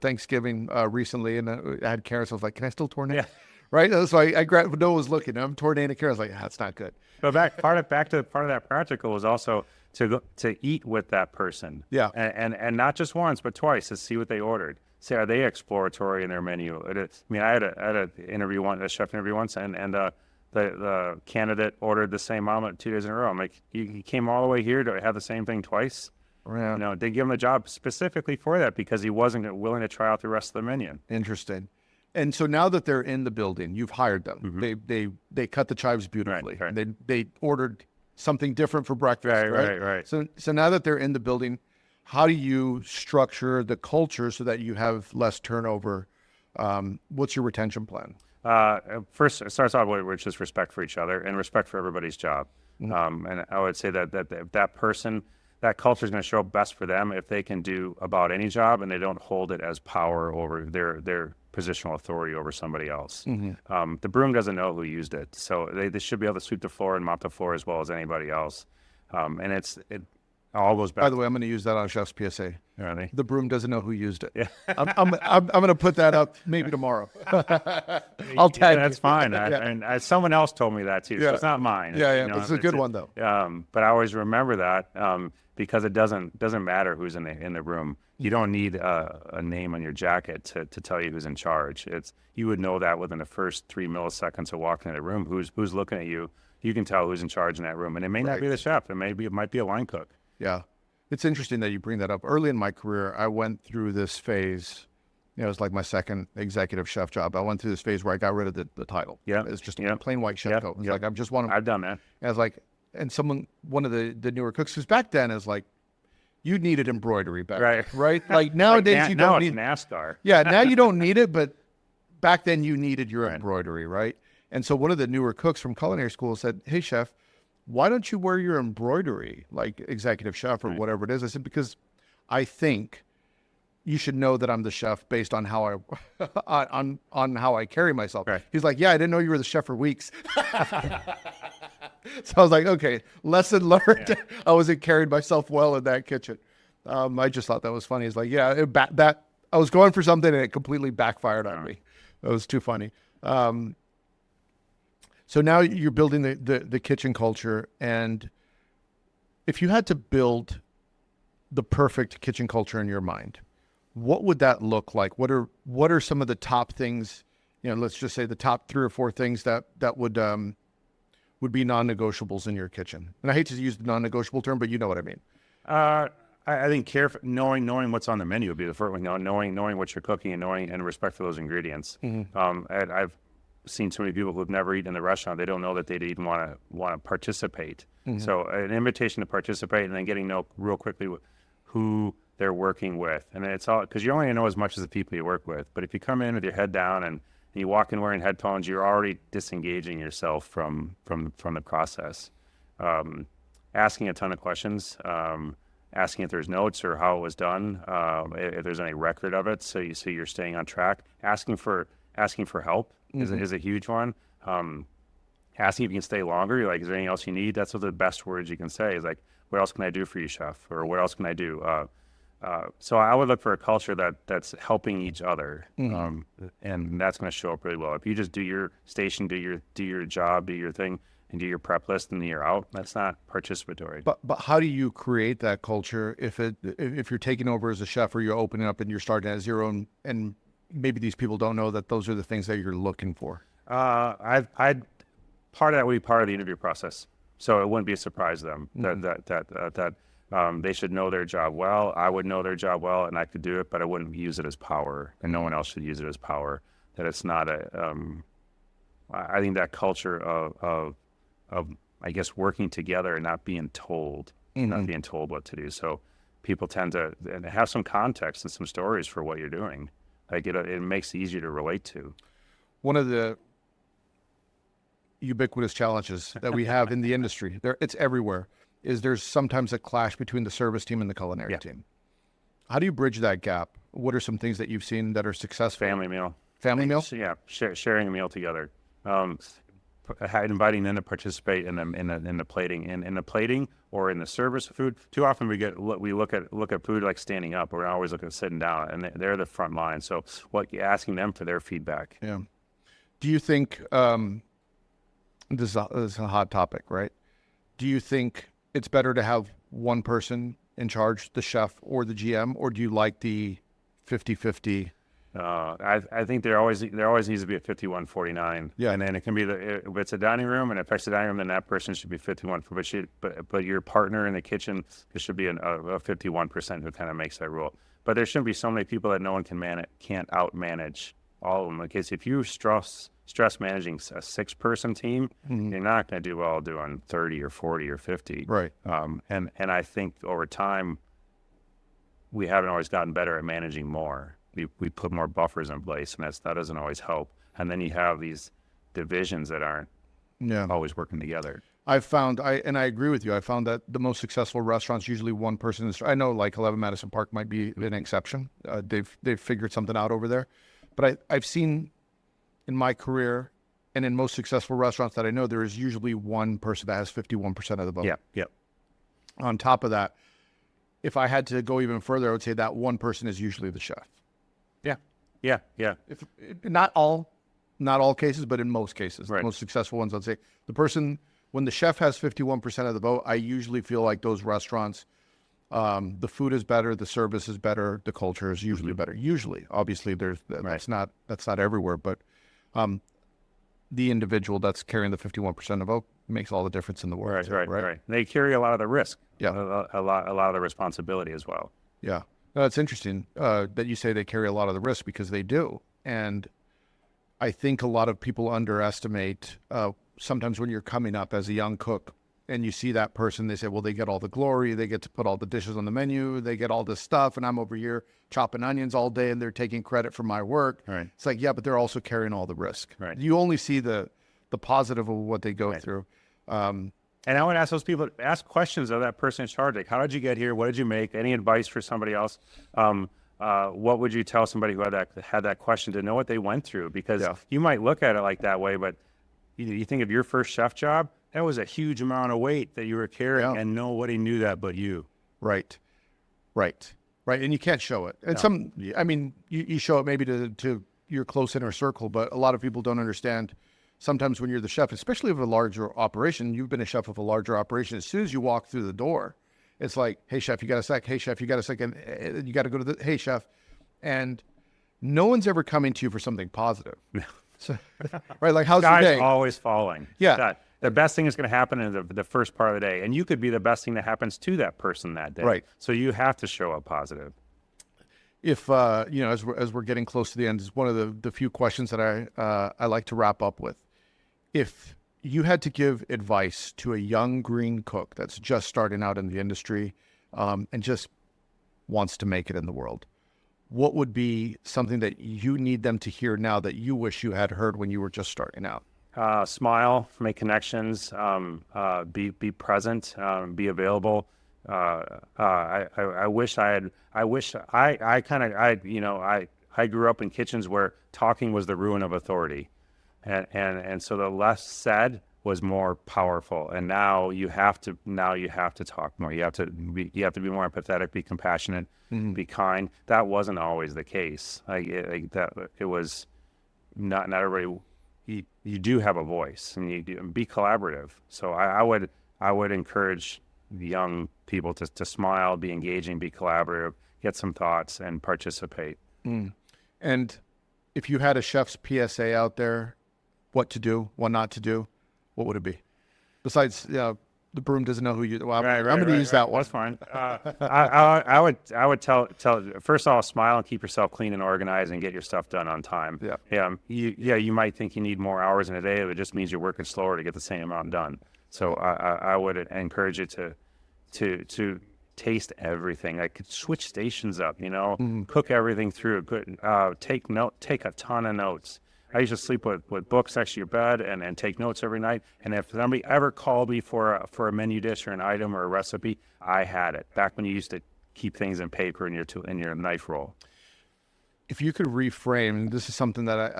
Thanksgiving recently, and I had carrots. I was like, can I still tournate? Yeah. Right. So I grabbed. Noah was looking. I'm tornadoing carrots. I was like, that's not good. But part of that practical was also to eat with that person. Yeah. And not just once, but twice, to see what they ordered. Say, are they exploratory in their menu? I had a chef interview once, and the candidate ordered the same omelet 2 days in a row. I'm like, he came all the way here to have the same thing twice? Yeah. They give him the job specifically for that, because he wasn't willing to try out the rest of the menu. Interesting. And so now that they're in the building, you've hired them. Mm-hmm. They cut the chives beautifully. Right. They ordered something different for breakfast. Right. So now that they're in the building, how do you structure the culture so that you have less turnover? What's your retention plan? First, it starts off with just respect for each other and respect for everybody's job. Mm-hmm. And I would say that person, that culture is going to show up best for them if they can do about any job, and they don't hold it as power over positional authority over somebody else. The broom doesn't know who used it, so they should be able to sweep the floor and mop the floor as well as anybody else. And it all goes back. By the way, I'm going to use that on Chef's PSA. Really? The broom doesn't know who used it. Yeah. I'm going to put that up maybe tomorrow. I'll tag That's you. fine. And someone else told me that too, so it's not mine. Yeah, but it's a good one though. But I always remember that because it doesn't matter who's in the room. You don't need a name on your jacket to tell you who's in charge. You would know that within the first 3 milliseconds of walking in the room. Who's looking at you? You can tell who's in charge in that room, and it may not be the chef. It might be a line cook. Yeah, it's interesting that you bring that up. Early in my career, I went through this phase. It was like my second executive chef job. I went through this phase where I got rid of the title. Yeah, it's just a plain white chef coat. It's like I'm just one of. I've done that. I was like, and one of the newer cooks, because back then is like, you needed embroidery back then, right? Like nowadays you don't need NASCAR. Yeah, now you don't need it, but back then you needed your embroidery, right? And so one of the newer cooks from culinary school said, "Hey chef, why don't you wear your embroidery like executive chef or whatever it is?" I said, "Because I think you should know that I'm the chef based on how I on how I carry myself." Right. He's like, "Yeah, I didn't know you were the chef for weeks." So I was like, okay, lesson learned. Yeah. I wasn't carried myself well in that kitchen. I just thought that was funny. It's like, yeah, that I was going for something and it completely backfired on me. It was too funny. So now you're building the kitchen culture, and if you had to build the perfect kitchen culture in your mind, what would that look like? What are some of the top things? Let's just say the top 3 or 4 things that would be non-negotiables in your kitchen. And I hate to use the non-negotiable term, but you know what I mean. I think knowing what's on the menu would be the first one. Knowing what you're cooking and respect for those ingredients. I've seen so many people who've never eaten in the restaurant. They don't know that they'd even want to participate. So an invitation to participate, and then getting to know real quickly who they're working with. And it's all because you only know as much as the people you work with. But if you come in with your head down and you walk in wearing headphones, you're already disengaging yourself from the process. Asking a ton of questions, asking if there's notes or how it was done, if there's any record of it, so you're staying on track. Asking for help is a huge one. Asking if you can stay longer. You're like, is there anything else you need? That's what the best words you can say is like, what else can I do for you, chef? Or what else can I do? So I would look for a culture that's helping each other, and that's going to show up really well. If you just do your station, do your job, do your thing, and do your prep list, and then you're out, that's not participatory. But how do you create that culture if you're taking over as a chef, or you're opening up and you're starting at zero, and maybe these people don't know that those are the things that you're looking for? Part of that would be part of the interview process, so it wouldn't be a surprise to them that they should know their job well. I would know their job well, and I could do it, but I wouldn't use it as power, and no one else should use it as power. That it's not I think that culture of I guess working together and not being told what to do. So people tend to have some context and some stories for what you're doing. Like it makes it easier to relate to. One of the ubiquitous challenges that we have in the industry, it's everywhere, is there's sometimes a clash between the service team and the culinary team. How do you bridge that gap? What are some things that you've seen that are successful? Family meal. Family meal? Yeah, sharing a meal together. Inviting them to participate in the plating, in the plating or in the service of food. Too often we look at food like standing up. We're always looking at sitting down, and they're the front line. So asking them for their feedback. Yeah. Do you think this is a hot topic, right? Do you think it's better to have one person in charge, the chef or the GM, or do you like the 50-50? I think there always needs to be a 51-49. Yeah, and then it can be if it's a dining room and it affects the dining room, then that person should be 51. But your partner in the kitchen, it should be a 51% who kind of makes that rule. But there shouldn't be so many people that no one can't outmanage all of them. Because if you stress managing a 6-person team, you're not going to do well doing 30 or 40 or 50. Right. And I think over time, we haven't always gotten better at managing more. We put more buffers in place, and that doesn't always help. And then you have these divisions that aren't always working together. I've found, and I agree with you, I found that the most successful restaurants, usually one person I know like 11 Madison Park might be an exception. They've figured something out over there. But I've seen in my career and in most successful restaurants that I know, there is usually one person that has 51% of the vote. Yeah. Yep. On top of that, if I had to go even further, I would say that one person is usually the chef. Yeah. Yeah. Yeah. If not all cases, but in most cases, Right. the most successful ones, I'd say the person, when the chef has 51% of the vote, I usually feel like those restaurants, the food is better, the service is better, the culture is usually better. Usually, obviously, that's not everywhere, but the individual that's carrying the 51% of vote makes all the difference in the world. Right. They carry a lot of the risk. Yeah. A lot of the responsibility as well. Yeah. No, it's interesting that you say they carry a lot of the risk, because they do. And I think a lot of people underestimate sometimes when you're coming up as a young cook and you see that person, they say, well, they get all the glory, they get to put all the dishes on the menu, they get all this stuff, and I'm over here chopping onions all day and they're taking credit for my work. Right. It's like, yeah, but they're also carrying all the risk. Right. You only see the positive of what they go Right. through. And I would ask those people, ask questions of that person in charge. Like, how did you get here? What did you make? Any advice for somebody else? What would you tell somebody who had that question, to know what they went through? Because you might look at it like that way, but you think of your first chef job, that was a huge amount of weight that you were carrying, and nobody knew that but you. Right. And you can't show it. And you show it maybe to your close inner circle, but a lot of people don't understand. Sometimes when you're the chef, especially of a larger operation, you've been a chef of a larger operation, as soon as you walk through the door, it's like, hey, chef, you got a sec? Hey, chef, you got a second? You got to go to hey, chef. And no one's ever coming to you for something positive. So, right? Like, how's your day? Always falling. Yeah. The best thing is going to happen in the first part of the day. And you could be the best thing that happens to that person that day. Right. So you have to show up positive. If, as we're getting close to the end, is one of the few questions that I like to wrap up with. If you had to give advice to a young green cook that's just starting out in the industry and just wants to make it in the world, what would be something that you need them to hear now that you wish you had heard when you were just starting out? Smile, make connections, be present, be available. I grew up in kitchens where talking was the ruin of authority. And so the less said was more powerful. And now you have to talk more. You have to be more empathetic, be compassionate, be kind. That wasn't always the case. It was not everybody. You do have a voice, and you be collaborative. So I would encourage the young people to smile, be engaging, be collaborative, get some thoughts, and participate. And if you had a chef's PSA out there, what to do, what not to do, what would it be? Besides, the broom doesn't know who you. Well, I'm going to use that one. That's fine. I would tell first of all, smile and keep yourself clean and organized, and get your stuff done on time. You might think you need more hours in a day, but it just means you're working slower to get the same amount done. So I would encourage you to taste everything. Like, switch stations up. Cook everything through. Take a ton of notes. I used to sleep with books next to your bed and take notes every night. And if somebody ever called me for a menu dish or an item or a recipe, I had it. Back when you used to keep things in paper in your knife roll. If you could reframe, this is something that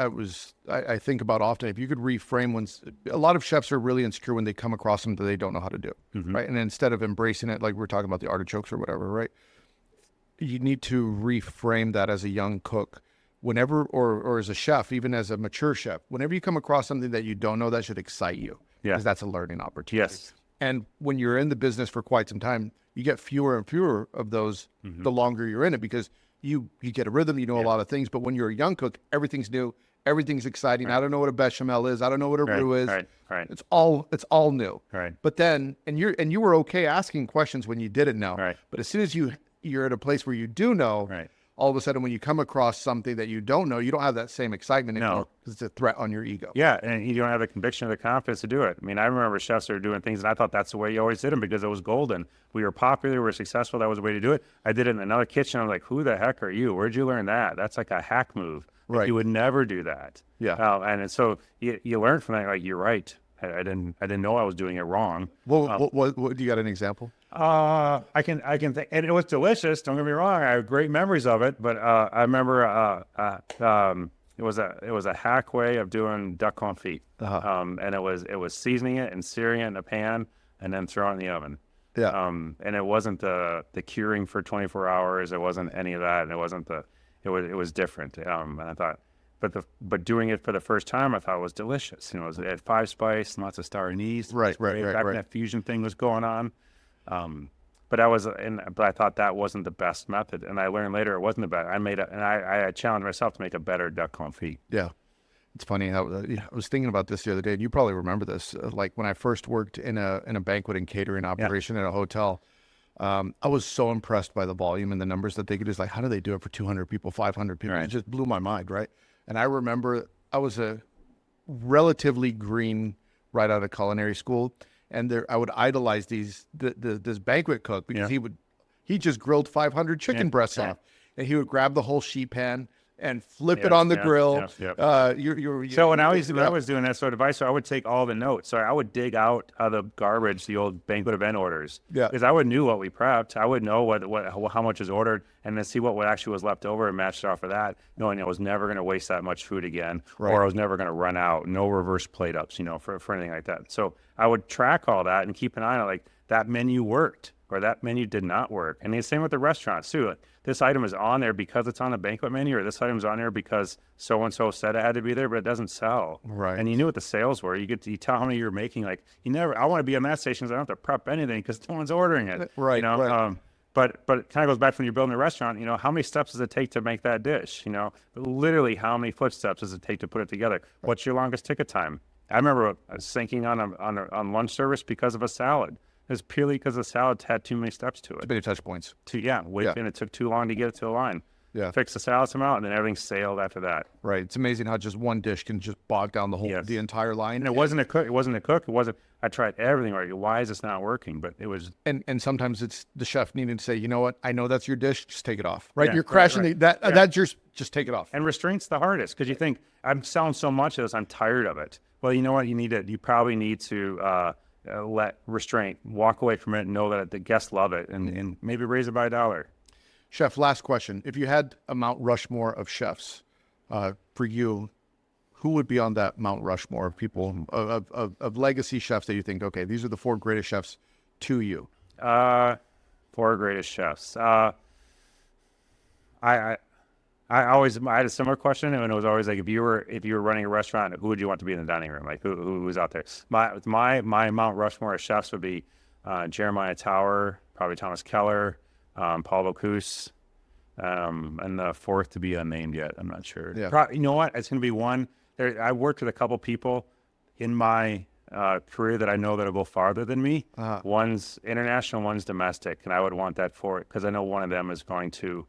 I think about often. If you could reframe, a lot of chefs are really insecure when they come across something that they don't know how to do, right? And instead of embracing it, like we're talking about the artichokes or whatever, right? You need to reframe that as a young cook. Whenever, or as a chef, even as a mature chef, whenever you come across something that you don't know, that should excite you, because that's a learning opportunity. Yes. And when you're in the business for quite some time, you get fewer and fewer of those the longer you're in it, because you get a rhythm, you know a lot of things. But when you're a young cook, everything's new, everything's exciting. Right. I don't know what a bechamel is. I don't know what a roux is. Right. It's all new. Right. But then, and you were okay asking questions when you didn't know. Right. But as soon as you're at a place where you do know, all of a sudden, when you come across something that you don't know, you don't have that same excitement anymore, because it's a threat on your ego. Yeah, and you don't have the conviction or the confidence to do it. I mean, I remember chefs that were doing things, and I thought that's the way you always did them, because it was golden. We were popular, we were successful, that was the way to do it. I did it in another kitchen. I'm like, who the heck are you? Where'd you learn that? That's like a hack move. Right. You would never do that. Yeah. And so you learn from that, like, you're right. I didn't know I was doing it wrong. What do you got an example? I can think, and it was delicious. Don't get me wrong. I have great memories of it. But I remember a hack way of doing duck confit. And it was seasoning it and searing it in a pan and then throwing it in the oven. Yeah. And it wasn't the curing for 24 hours. It wasn't any of that. And it was different. And I thought, but doing it for the first time, I thought it was delicious. You know, it had 5 spice, lots of star anise. Right. Back when that fusion thing was going on. But I thought that wasn't the best method. And I learned later it wasn't the best. I challenged myself to make a better duck confit. Yeah. It's funny how I was thinking about this the other day, and you probably remember this. Like when I first worked in a banquet and catering operation at a hotel, I was so impressed by the volume and the numbers that they could do. Like, how do they do it for 200 people, 500 people? Right. It just blew my mind, right? And I remember I was a relatively green right out of culinary school, and I would idolize this banquet cook because he just grilled 500 chicken breasts off, and he would grab the whole sheet pan and flip it on the grill. So when I was doing that sort of advice, so I would take all the notes. So I would dig out the garbage, the old banquet event orders. Yeah. Because I would knew what we prepped. I would know how much was ordered, and then see what actually was left over and matched off of that, knowing I was never going to waste that much food again, or I was never going to run out. No reverse plate ups, for anything like that. So I would track all that and keep an eye on like that menu worked or that menu did not work. And the same with the restaurants too. Like, this item is on there because it's on the banquet menu, or this item's on there because so-and-so said it had to be there, but it doesn't sell. Right. And you knew what the sales were. You tell how many you're making. Like, I want to be on that station so I don't have to prep anything because no one's ordering it. Right. But it kind of goes back when you're building a restaurant, how many steps does it take to make that dish? Literally how many footsteps does it take to put it together? What's your longest ticket time? I remember sinking on lunch service because of a salad. It was purely because the salad had too many steps to it. Too many touch points. And it took too long to get it to the line. Yeah. Fix the salad somehow, and then everything sailed after that. Right. It's amazing how just one dish can just bog down the entire line. And it wasn't a cook. I tried everything right. Why is this not working? But it was. And sometimes it's the chef needing to say, you know what? I know that's your dish. Just take it off. Right. You're crashing that's yours. Just take it off. And restraint's the hardest because you think I'm selling so much of this. I'm tired of it. Well, you know what? You probably need to let restraint walk away from it and know that the guests love it and maybe raise it by $1. Chef, last question. If you had a Mount Rushmore of chefs for you, who would be on that Mount Rushmore of people, of legacy chefs that you think, okay, these are the 4 greatest chefs to you? 4 greatest chefs. I had a similar question, and it was always like, if you were running a restaurant, who would you want to be in the dining room? Like who was out there? My Mount Rushmore of chefs would be Jeremiah Tower, probably Thomas Keller, Paul Bocuse, and the 4th to be unnamed yet. I'm not sure. Yeah. You know what? It's going to be one. I worked with a couple people in my career that I know that'll go farther than me. One's international, one's domestic, and I would want that for it because I know one of them is going to.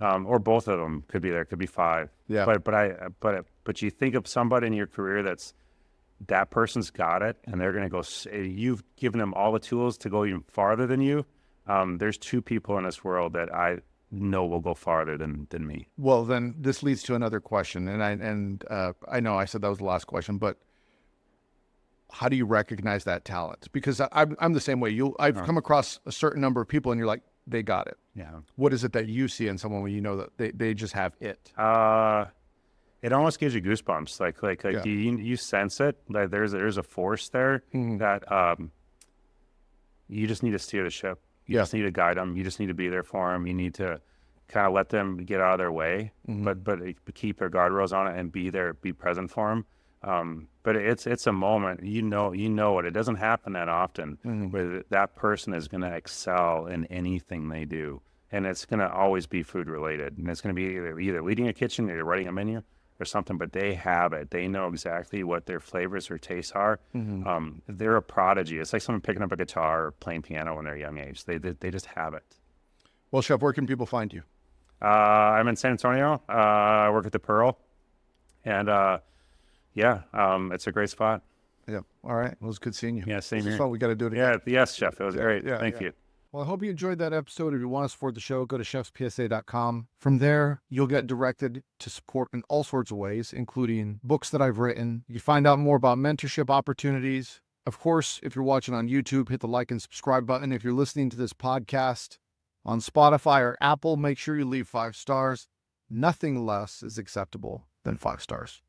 Or both of them could be there. Could be 5. Yeah. But you think of somebody in your career that person's got it, and they're going to go. You've given them all the tools to go even farther than you. There's 2 people in this world that I know will go farther than me. Well, then this leads to another question, and I know I said that was the last question, but how do you recognize that talent? Because I'm the same way. I've come across a certain number of people, and you're like, they got it. Yeah. What is it that you see in someone when you know that they just have it? It almost gives you goosebumps. Like you sense it. Like there's a force there that you just need to steer the ship. You just need to guide them. You just need to be there for them. You need to kind of let them get out of their way, but keep their guardrails on it and be there, be present for them. But it's a moment, you know it. It doesn't happen that often where that person is going to excel in anything they do. And it's going to always be food related. And it's going to be either leading a kitchen or writing a menu or something, but they have it. They know exactly what their flavors or tastes are. They're a prodigy. It's like someone picking up a guitar or playing piano when they're a young age. They just have it. Well, Chef, where can people find you? I'm in San Antonio. I work at the Pearl. And it's a great spot. Yeah. All right. Well, it was good seeing you. Yeah, same here. Fun. We got to do it again. Yeah. Yes, Chef. It was great. Thank you. Well, I hope you enjoyed that episode. If you want to support the show, go to chefspsa.com. From there, you'll get directed to support in all sorts of ways, including books that I've written. You can find out more about mentorship opportunities. Of course, if you're watching on YouTube, hit the like and subscribe button. If you're listening to this podcast on Spotify or Apple, make sure you leave 5 stars. Nothing less is acceptable. than 5 stars.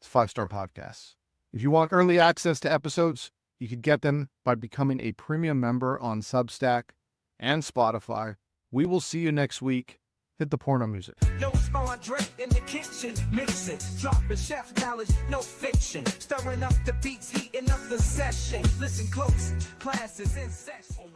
It's 5-star podcasts. If you want early access to episodes, you could get them by becoming a premium member on Substack and Spotify. We will see you next week. Hit the porno music. Yo, it's André in the kitchen, mixing, dropping chef knowledge, no fiction, stirring up the beats, heating up the session. Listen close, class is in session.